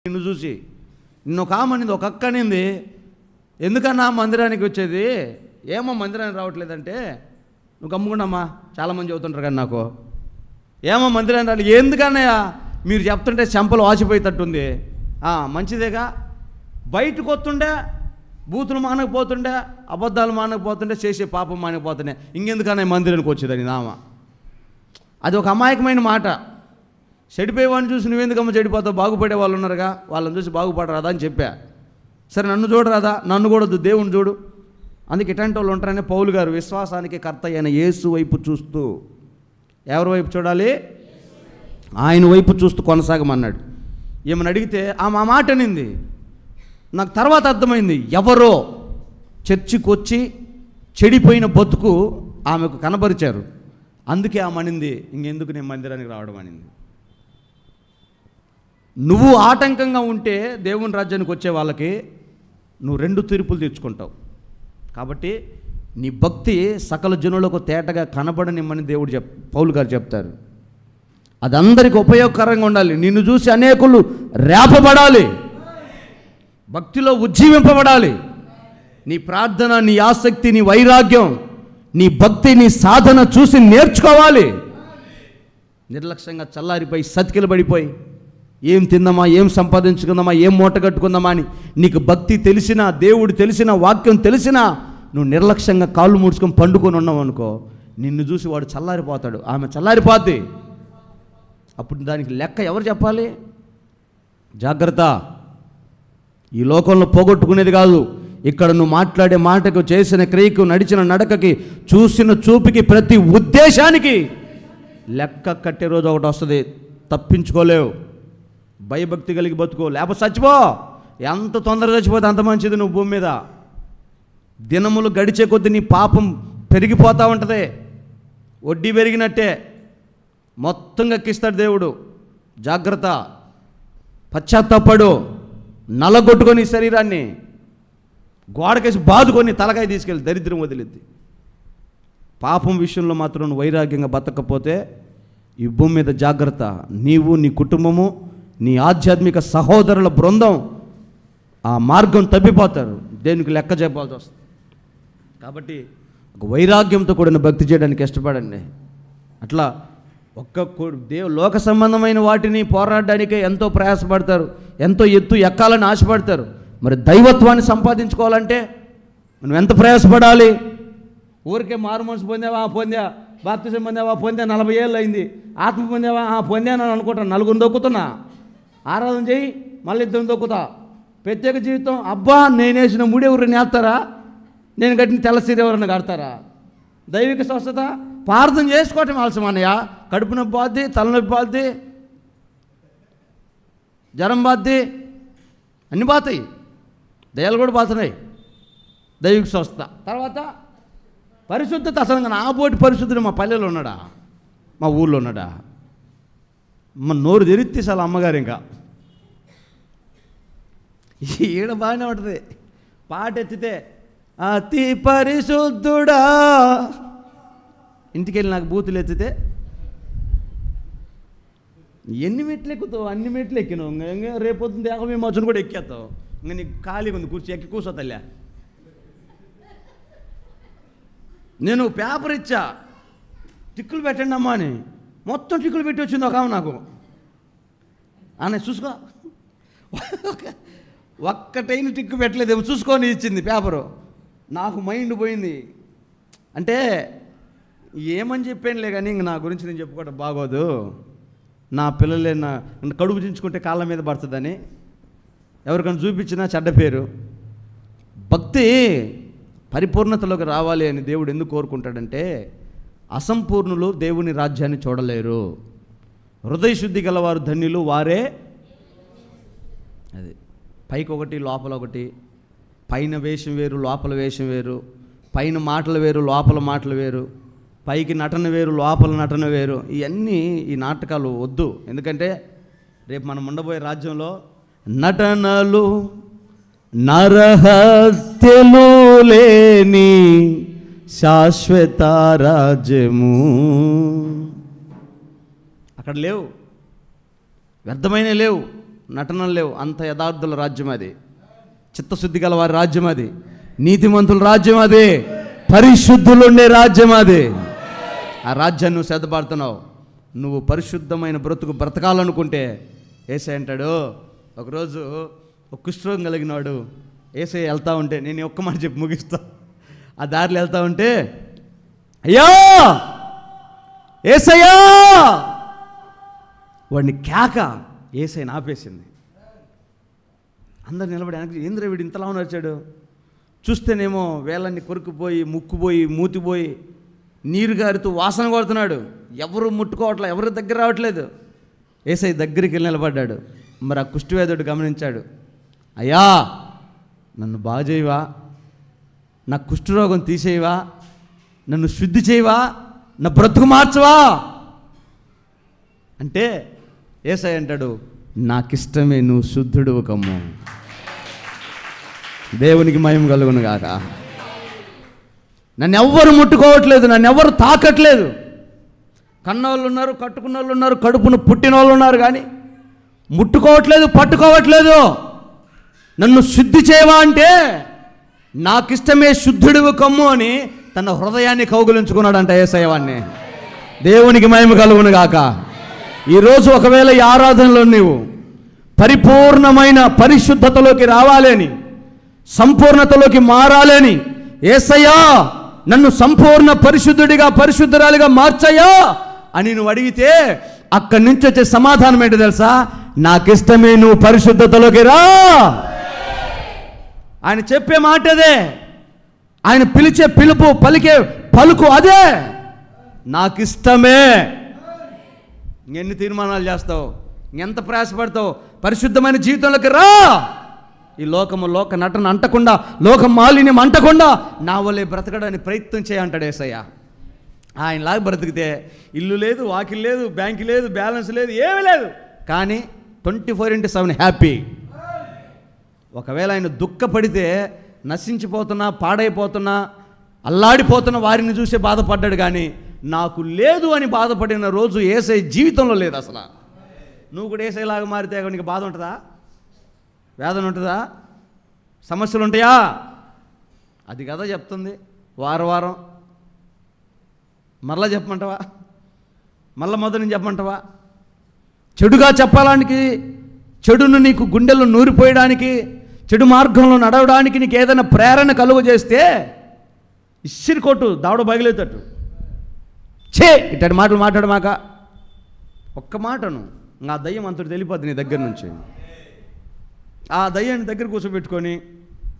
నిన్ను చూసి నిన్ను ఒక ఆమనింది, ఒక అక్క అనింది, ఎందుకన్నా మందిరానికి వచ్చేది, ఏమో మందిరానికి రావట్లేదంటే, నువ్వు గమ్ముకుండమ్మా, చాలామంది చెబుతుంటారు కానీ నాకు, ఏమో మందిరానికి రాలి, ఎందుకన్నయ్యా మీరు చెప్తుంటే చెంపలు వాచిపోయేటట్టుంది, మంచిదేగా, బయటకు వస్తుండే బూతులు మానకపోతుండే, అబద్ధాలు మానకపోతుండే, చేసే పాపం మానకపోతుండే, ఇంకెందుకన్నా మందిరానికి వచ్చేదని నామ. అది ఒక అమాయకమైన మాట. చెడిపోయేవాడిని చూసి నువ్వెందుకమ్మ చెడిపోతావు, బాగుపడే వాళ్ళు ఉన్నారుగా, వాళ్ళని చూసి బాగుపడరాదా అని చెప్పా. సరే నన్ను చూడరాదా, నన్ను కూడా దేవుని చూడు. అందుకే ఇట్లాంటి వాళ్ళు ఉంటారని పౌలు గారు విశ్వాసానికి కర్త అయిన యేసు వైపు చూస్తూ, ఎవరి వైపు చూడాలి, ఆయన వైపు చూస్తూ కొనసాగమన్నాడు. ఏమని అడిగితే ఆమె ఆ మాట అనింది. నాకు తర్వాత అర్థమైంది, ఎవరో చర్చికి వచ్చి చెడిపోయిన బతుకు ఆమెకు కనబరిచారు. అందుకే ఆమె అనింది, ఇంకెందుకు నేను మందిరానికి రావడం అనింది. నువ్వు ఆటంకంగా ఉంటే దేవుని రాజ్యానికి వచ్చే వాళ్ళకి నువ్వు 2 తీర్పులు తెచ్చుకుంటావు. కాబట్టి నీ భక్తి సకల జనులకు తేటగా కనబడనిమ్మని దేవుడు పౌలు గారు చెప్తారు. అది అందరికీ ఉపయోగకరంగా ఉండాలి. నిన్ను చూసి అనేకులు రేపబడాలి, భక్తిలో ఉజ్జీవింపబడాలి. నీ ప్రార్థన, నీ ఆసక్తి, నీ వైరాగ్యం, నీ భక్తి, నీ సాధన చూసి నేర్చుకోవాలి. నిర్లక్ష్యంగా చల్లారిపోయి సతికిల పడిపోయి ఏం తిందామా, ఏం సంపాదించుకుందామా, ఏం మూట కట్టుకుందామా అని నీకు భక్తి తెలిసినా, దేవుడు తెలిసినా, వాక్యం తెలిసినా నువ్వు నిర్లక్ష్యంగా కాళ్ళు ముడుచుకొని పండుకొని ఉన్నావు అనుకో, నిన్ను చూసి వాడు చల్లారిపోతాడు, ఆమె చల్లారిపోద్ది. అప్పుడు దానికి లెక్క ఎవరు చెప్పాలి? జాగ్రత్త. ఈ లోకంలో పోగొట్టుకునేది కాదు, ఇక్కడ నువ్వు మాట్లాడే మాటకు, చేసిన క్రియకు, నడిచిన నడకకి, చూసిన చూపుకి, ప్రతి ఉద్దేశానికి లెక్క కట్టే రోజు ఒకటి వస్తుంది. తప్పించుకోలేవు. భయభక్తి కలిగి బతుకో, లేకపోతే చచ్చిపో. ఎంత తొందరగా చచ్చిపోతే అంత మంచిది. నువ్వు భూమి మీద దినములు గడిచే కొద్దీ నీ పాపం పెరిగిపోతూ ఉంటుంది. వడ్డీ పెరిగినట్టే మొత్తం ఎక్కిస్తాడు దేవుడు. జాగ్రత్త. పశ్చాత్తాపడు. నల్లగొట్టుకొని శరీరాన్ని గోడకేసి బాదుకొని తలకాయ తీసుకెళ్ళి దరిద్రం వదిలిద్ది. పాపం విషయంలో మాత్రం నువ్వు వైరాగ్యంగా బతకపోతే ఈ భూమి మీద జాగ్రత్త. నీవు, నీ కుటుంబము, నీ ఆధ్యాత్మిక సహోదరుల బృందం ఆ మార్గం తప్పిపోతారు. దేనికి లెక్క చెప్పాల్సి వస్తుంది. కాబట్టి ఒక వైరాగ్యంతో కూడిన భక్తి చేయడానికి ఇష్టపడండి. అట్లా లోక సంబంధమైన వాటిని పోరాడడానికే ఎంతో ప్రయాసపడతారు, ఎంతో ఎత్తు ఎక్కాలని ఆశపడతారు. మరి దైవత్వాన్ని సంపాదించుకోవాలంటే మనం ఎంత ప్రయాసపడాలి? ఊరికే మారు మనసు పొందావా, పొందా, బాప్తిజం పొందావా, పొందా, 40 ఏళ్ళు అయింది, ఆత్మ పొందావా, పొందానని అనుకుంటాను, 4 దొక్కుతున్నా, ఆరాధన చేయి, మళ్ళీ 2 దొక్కుతా. ప్రత్యేక జీవితం, అబ్బా నేను వేసిన ముడి ఎవరిని వేస్తారా, నేను కట్టిన తెల్లసీర ఎవరిని కడతారా? దైవిక స్వస్థత ప్రార్థన చేసుకోవటం ఆలస్యం అన్నయ్య. కడుపు నొప్పి పోద్ది, తలనొప్పి పోద్ది, జ్వరం పోద్ది, అన్నీ పోతాయి, దయాలు కూడా పోతున్నాయి. దైవిక స్వస్థత తర్వాత పరిశుద్ధత. అసలు నా పోటీ పరిశుద్ధుడు మా పల్లెలో ఉన్నాడా, మా ఊళ్ళో ఉన్నాడా? మా నోరు తెరిస్తే అసలు అమ్మగారు ఇంకా ఈడ బాగానే ఉంటుంది. పాట ఎత్తితే అతి పరిశుద్ధుడా, ఇంటికి వెళ్ళి నాకు బూతులు ఎత్తితే ఎన్ని మెట్లు ఎక్కుతావు, అన్ని మెట్లు ఎక్కినావు. ఇంకా రేపొద్దున దేహమే మచ్చును కూడా ఎక్కేస్తావు. ఇంకా నీకు ఖాళీగా ఉంది, ఎక్కి కూర్చో తల్లి. నేను పేపర్ ఇచ్చా, టిక్కులు పెట్టండి అమ్మా అని, మొత్తం టిక్కులు పెట్టి వచ్చింది ఒక ఆమె నాకు. అన్న చూసుకో, ఒక్కటైన టిక్కు పెట్టలేదేమో చూసుకొని ఇచ్చింది పేపరు. నాకు మైండ్ పోయింది. అంటే ఏమని చెప్పానులే కానీ ఇంక నా గురించి నేను చెప్పుకోవడం బాగోదు. నా పిల్లలే నా కడుపు దించుకుంటే కాళ్ళ మీద పడుతుందని ఎవరికైనా చూపించినా చెడ్డ పేరు. భక్తి పరిపూర్ణతలోకి రావాలి అని దేవుడు ఎందుకు కోరుకుంటాడంటే, అసంపూర్ణులు దేవుని రాజ్యాన్ని చూడలేరు. హృదయ శుద్ధి గలవారు ధన్యులు, వారే. అది పైకి ఒకటి లోపల ఒకటి, పైన వేషం వేరు లోపల వేషం వేరు, పైన మాటలు వేరు లోపల మాటలు వేరు, పైకి నటన వేరు లోపల నటన వేరు. ఇవన్నీ ఈ నాటకాలు వద్దు. ఎందుకంటే రేపు మనం ఉండబోయే రాజ్యంలో నటనలు నరహత్యలు లేని శాశ్వత రాజ్యము. అక్కడ లేవు, వ్యర్థమైన లేవు. నటనలు లేవు. అంత యథార్థుల రాజ్యం అది, చిత్తశుద్ధి గల వారి రాజ్యం అది, నీతిమంతుల రాజ్యం అది, పరిశుద్ధులు ఉండే రాజ్యం అది. ఆ రాజ్యాన్ని నువ్వు సిద్ధపడుతున్నావు. నువ్వు పరిశుద్ధమైన బ్రతుకు బ్రతకాలనుకుంటే యేసయ్య అంటాడు. ఒకరోజు ఒక కుష్ఠరోగం కలిగినవాడు యేసయ్య వెళ్తా ఉంటే, నేను ఒక్క మాట చెప్పి ముగిస్తా. ఆ దారిలో వెళ్తా ఉంటే, అయ్యా యేసయ్యా వాడిని కేక యేసయ్యని ఆపేసింది. అందరు నిలబడి వెనక్కి, ఏంద్ర వీడు ఇంతలా నడిచాడు. చూస్తేనేమో వేళ్ళన్ని కొరుకుపోయి, ముక్కుపోయి, మూతిపోయి, నీరు గారితో వాసన కొడుతున్నాడు. ఎవరు ముట్టుకోవట్లేదు, ఎవరు దగ్గర రావట్లేదు. యేసయ్య దగ్గరికి వెళ్ళి నిలబడ్డాడు. మరి ఆ కుష్ఠవేదుడు గమనించాడు, అయ్యా నన్ను బాగు చేయవా, నా కుష్ఠరోగం తీసేయవా, నన్ను శుద్ధి చేయవా, నా బ్రతుకు మార్చవా అంటే యేసయ్య అంటాడు, నాకిష్టమే, నువ్వు శుద్ధుడు కమ్ము. దేవునికి మహిమ కలుగును గాక. నన్ను ఎవ్వరు ముట్టుకోవట్లేదు, నన్ను ఎవ్వరు తాకట్లేదు. కన్నోళ్ళు ఉన్నారు, కట్టుకున్న వాళ్ళు ఉన్నారు, కడుపును పుట్టిన వాళ్ళు ఉన్నారు, కానీ ముట్టుకోవట్లేదు, పట్టుకోవట్లేదు. నన్ను శుద్ధి చేయవా అంటే నాకిష్టమే, శుద్ధుడివి కమ్ము అని తన హృదయాన్ని కౌగులించుకున్నాడంట యేసయ్య వాణ్ణి. దేవునికి మహిమ కలుగును గాక. ఈరోజు ఒకవేళ ఈ ఆరాధనలో నీవు పరిపూర్ణమైన పరిశుద్ధతలోకి రావాలని, సంపూర్ణతలోకి మారాలని, యేసయ్యా నన్ను సంపూర్ణ పరిశుద్ధుడిగా, పరిశుద్ధురాలిగా మార్చయ్యా అని నువ్వు అడిగితే అక్కడి నుంచి వచ్చే సమాధానం ఏంటో తెలుసా? నాకిష్టమే, నువ్వు పరిశుద్ధతలోకి రా. ఆయన చెప్పే మాట అదే, ఆయన పిలిచే పిలుపు, పలికే పలుకు అదే, నాకిష్టమే. ఎన్ని తీర్మానాలు చేస్తావు, ఎంత ప్రయాసపడతావు? పరిశుద్ధమైన జీవితంలోకి రా. ఈ లోకము, లోక నటన అంటకుండా, లోక మాలిన్యం అంటకుండా నా వల్లే బ్రతకడానికి ప్రయత్నం చేయంటాడు యేసయ్య. ఆయనలాగా బ్రతికితే ఇల్లు లేదు, వాకిల్ లేదు, బ్యాంకు లేదు, బ్యాలెన్స్ లేదు, ఏమీ లేదు, కానీ 24/7 హ్యాపీ. ఒకవేళ ఆయన దుఃఖపడితే నశించిపోతున్నా, పాడైపోతున్నా, అల్లాడిపోతున్న వారిని చూసే బాధపడ్డాడు, కానీ నాకు లేదు అని బాధపడిన రోజు యేసయ్య జీవితంలో లేదు అసలు. నువ్వు కూడా యేసయ్యలాగా మారితే నీకు బాధ ఉంటుందా? వేదన ఉంటుందా? సమస్యలు ఉంటాయా? అది కదా చెప్తుంది. వారం మరలా చెప్పమంటావా? మళ్ళా మొదలు చెప్పమంటావా? చెడుగా చెప్పడానికి, చెడును నీకు గుండెల్లో నూరిపోయడానికి, చెడు మార్గంలో నడవడానికి నీకు ఏదైనా ప్రేరణ కలుగు చేస్తే ఇసిరి కొట్టు, దావడ బగిలేతట్టు. ఇట్లాంటి మాటలు మాట్లాడమాక. ఒక్క మాటను నా దయ్యం అంతటి వెళ్ళిపోద్ది నీ దగ్గర నుంచి. ఆ దయ్యాన్ని దగ్గర కూర్చోబెట్టుకొని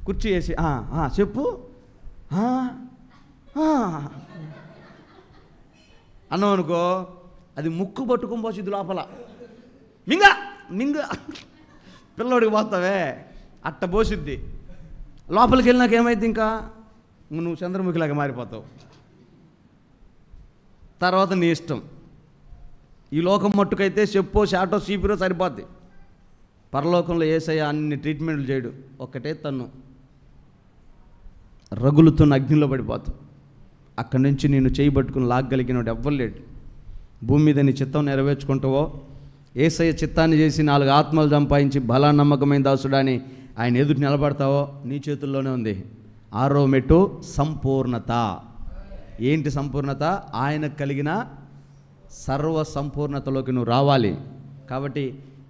కుర్చీ వేసి చెప్పు అన్నావు అనుకో, అది ముక్కు పట్టుకొని పోసిద్ది లోపల. మింగ పిల్లోడికి పోతావే అట్ట పోసిద్ది. లోపలికి వెళ్ళినాక ఏమైంది? ఇంకా నువ్వు చంద్రముఖిలాగా మారిపోతావు. తర్వాత నీ ఇష్టం. ఈ లోకం మట్టుకైతే చెప్పో, షాటో, చీపిరో సరిపోద్ది. పరలోకంలో యేసయ్య అన్ని ట్రీట్మెంట్లు చేయడు, ఒక్కటే తన్ను రగులుతున్న అగ్నిలో పడిపోతావు. అక్కడి నుంచి నేను చేయబట్టుకుని లాగ్గలిగినోడు ఎవ్వరు లేడు. భూమి మీద నీ చిత్తం నెరవేర్చుకుంటావో, యేసయ్య చిత్తాన్ని చేసి 4 ఆత్మలు సంపాదించి బలా నమ్మకమైన దాసుడాని ఆయన ఎదుటి నిలబడతావో నీ చేతుల్లోనే ఉంది. 6వ మెట్టు సంపూర్ణత. ఏంటి సంపూర్ణత? ఆయనకు కలిగిన సర్వ సంపూర్ణతలోకి నువ్వు రావాలి. కాబట్టి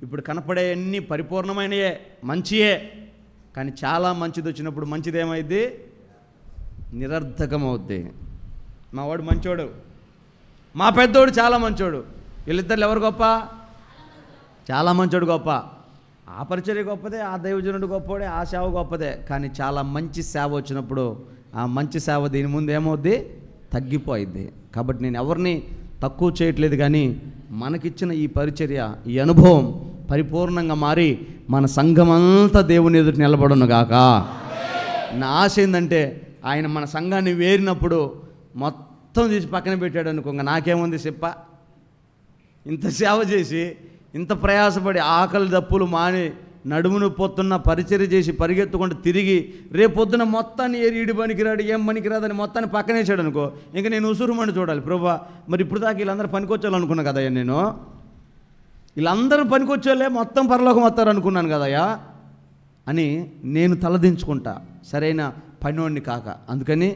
ఇప్పుడు కనపడే అన్నీ పరిపూర్ణమైనయే, మంచియే, కానీ చాలా మంచిది వచ్చినప్పుడు మంచిదేమైద్ది? నిరర్థకమవుద్ది. మా వాడు మంచోడు, మా పెద్దోడు చాలా మంచోడు, వీళ్ళిద్దరు ఎవరు గొప్ప? చాలా మంచోడు గొప్ప. ఆ పరిచర్య గొప్పదే, ఆ దైవజనుడు గొప్పడే, ఆ సేవ గొప్పదే, కానీ చాలా మంచి సేవ వచ్చినప్పుడు ఆ మంచి సేవ దీని ముందు ఏమవుద్ది? తగ్గిపోయిద్ది. కాబట్టి నేను ఎవరిని తక్కువ చేయట్లేదు, కానీ మనకిచ్చిన ఈ పరిచర్య, ఈ అనుభవం పరిపూర్ణంగా మారి మన సంఘమంతా దేవుని ఎదుటి నిలబడును గాక. నా ఆశ ఏంటంటే ఆయన మన సంఘాన్ని వేరినప్పుడు మొత్తం తీసి పక్కన పెట్టాడు అనుకో, నాకేముంది చెప్ప? ఇంత సేవ చేసి, ఇంత ప్రయాసపడి, ఆకలి దప్పులు మాని, నడుమును పొత్తున్న పరిచర్య చేసి పరిగెత్తుకుంటూ తిరిగి రేపొద్దున మొత్తాన్ని ఈడి పనికిరాడు, ఏం పనికిరాదని మొత్తాన్ని పక్కనేసాడు అనుకో, ఇంకా నేను ఉసురుమని చూడాలి. ప్రభా, మరి ఇప్పుడు దాకా వీళ్ళందరూ పనికొచ్చాలనుకున్నా కదా నేను. వీళ్ళందరూ పనికొచ్చేలే మొత్తం పరలోకం వస్తారు అనుకున్నాను కదయ్యా అని నేను తలదించుకుంటా, సరైన పనివాడిని కాక. అందుకని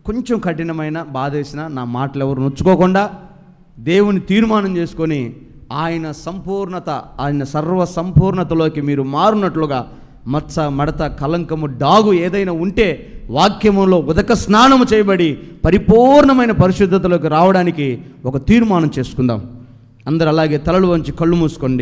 కొంచెం కఠినమైన బాధేసిన నా మాటలు ఎవరు నొచ్చుకోకుండా దేవుని తీర్మానం చేసుకొని ఆయన సంపూర్ణత, ఆయన సర్వ సంపూర్ణతలోకి మీరు మారునట్లుగా మచ్చ, మడత, కలంకము, డాగు ఏదైనా ఉంటే వాక్యములో ఉదక స్నానము చేయబడి పరిపూర్ణమైన పరిశుద్ధతలోకి రావడానికి ఒక తీర్మానం చేసుకుందాం. అందరూ అలాగే తలలు వంచి కళ్ళు మూసుకోండి.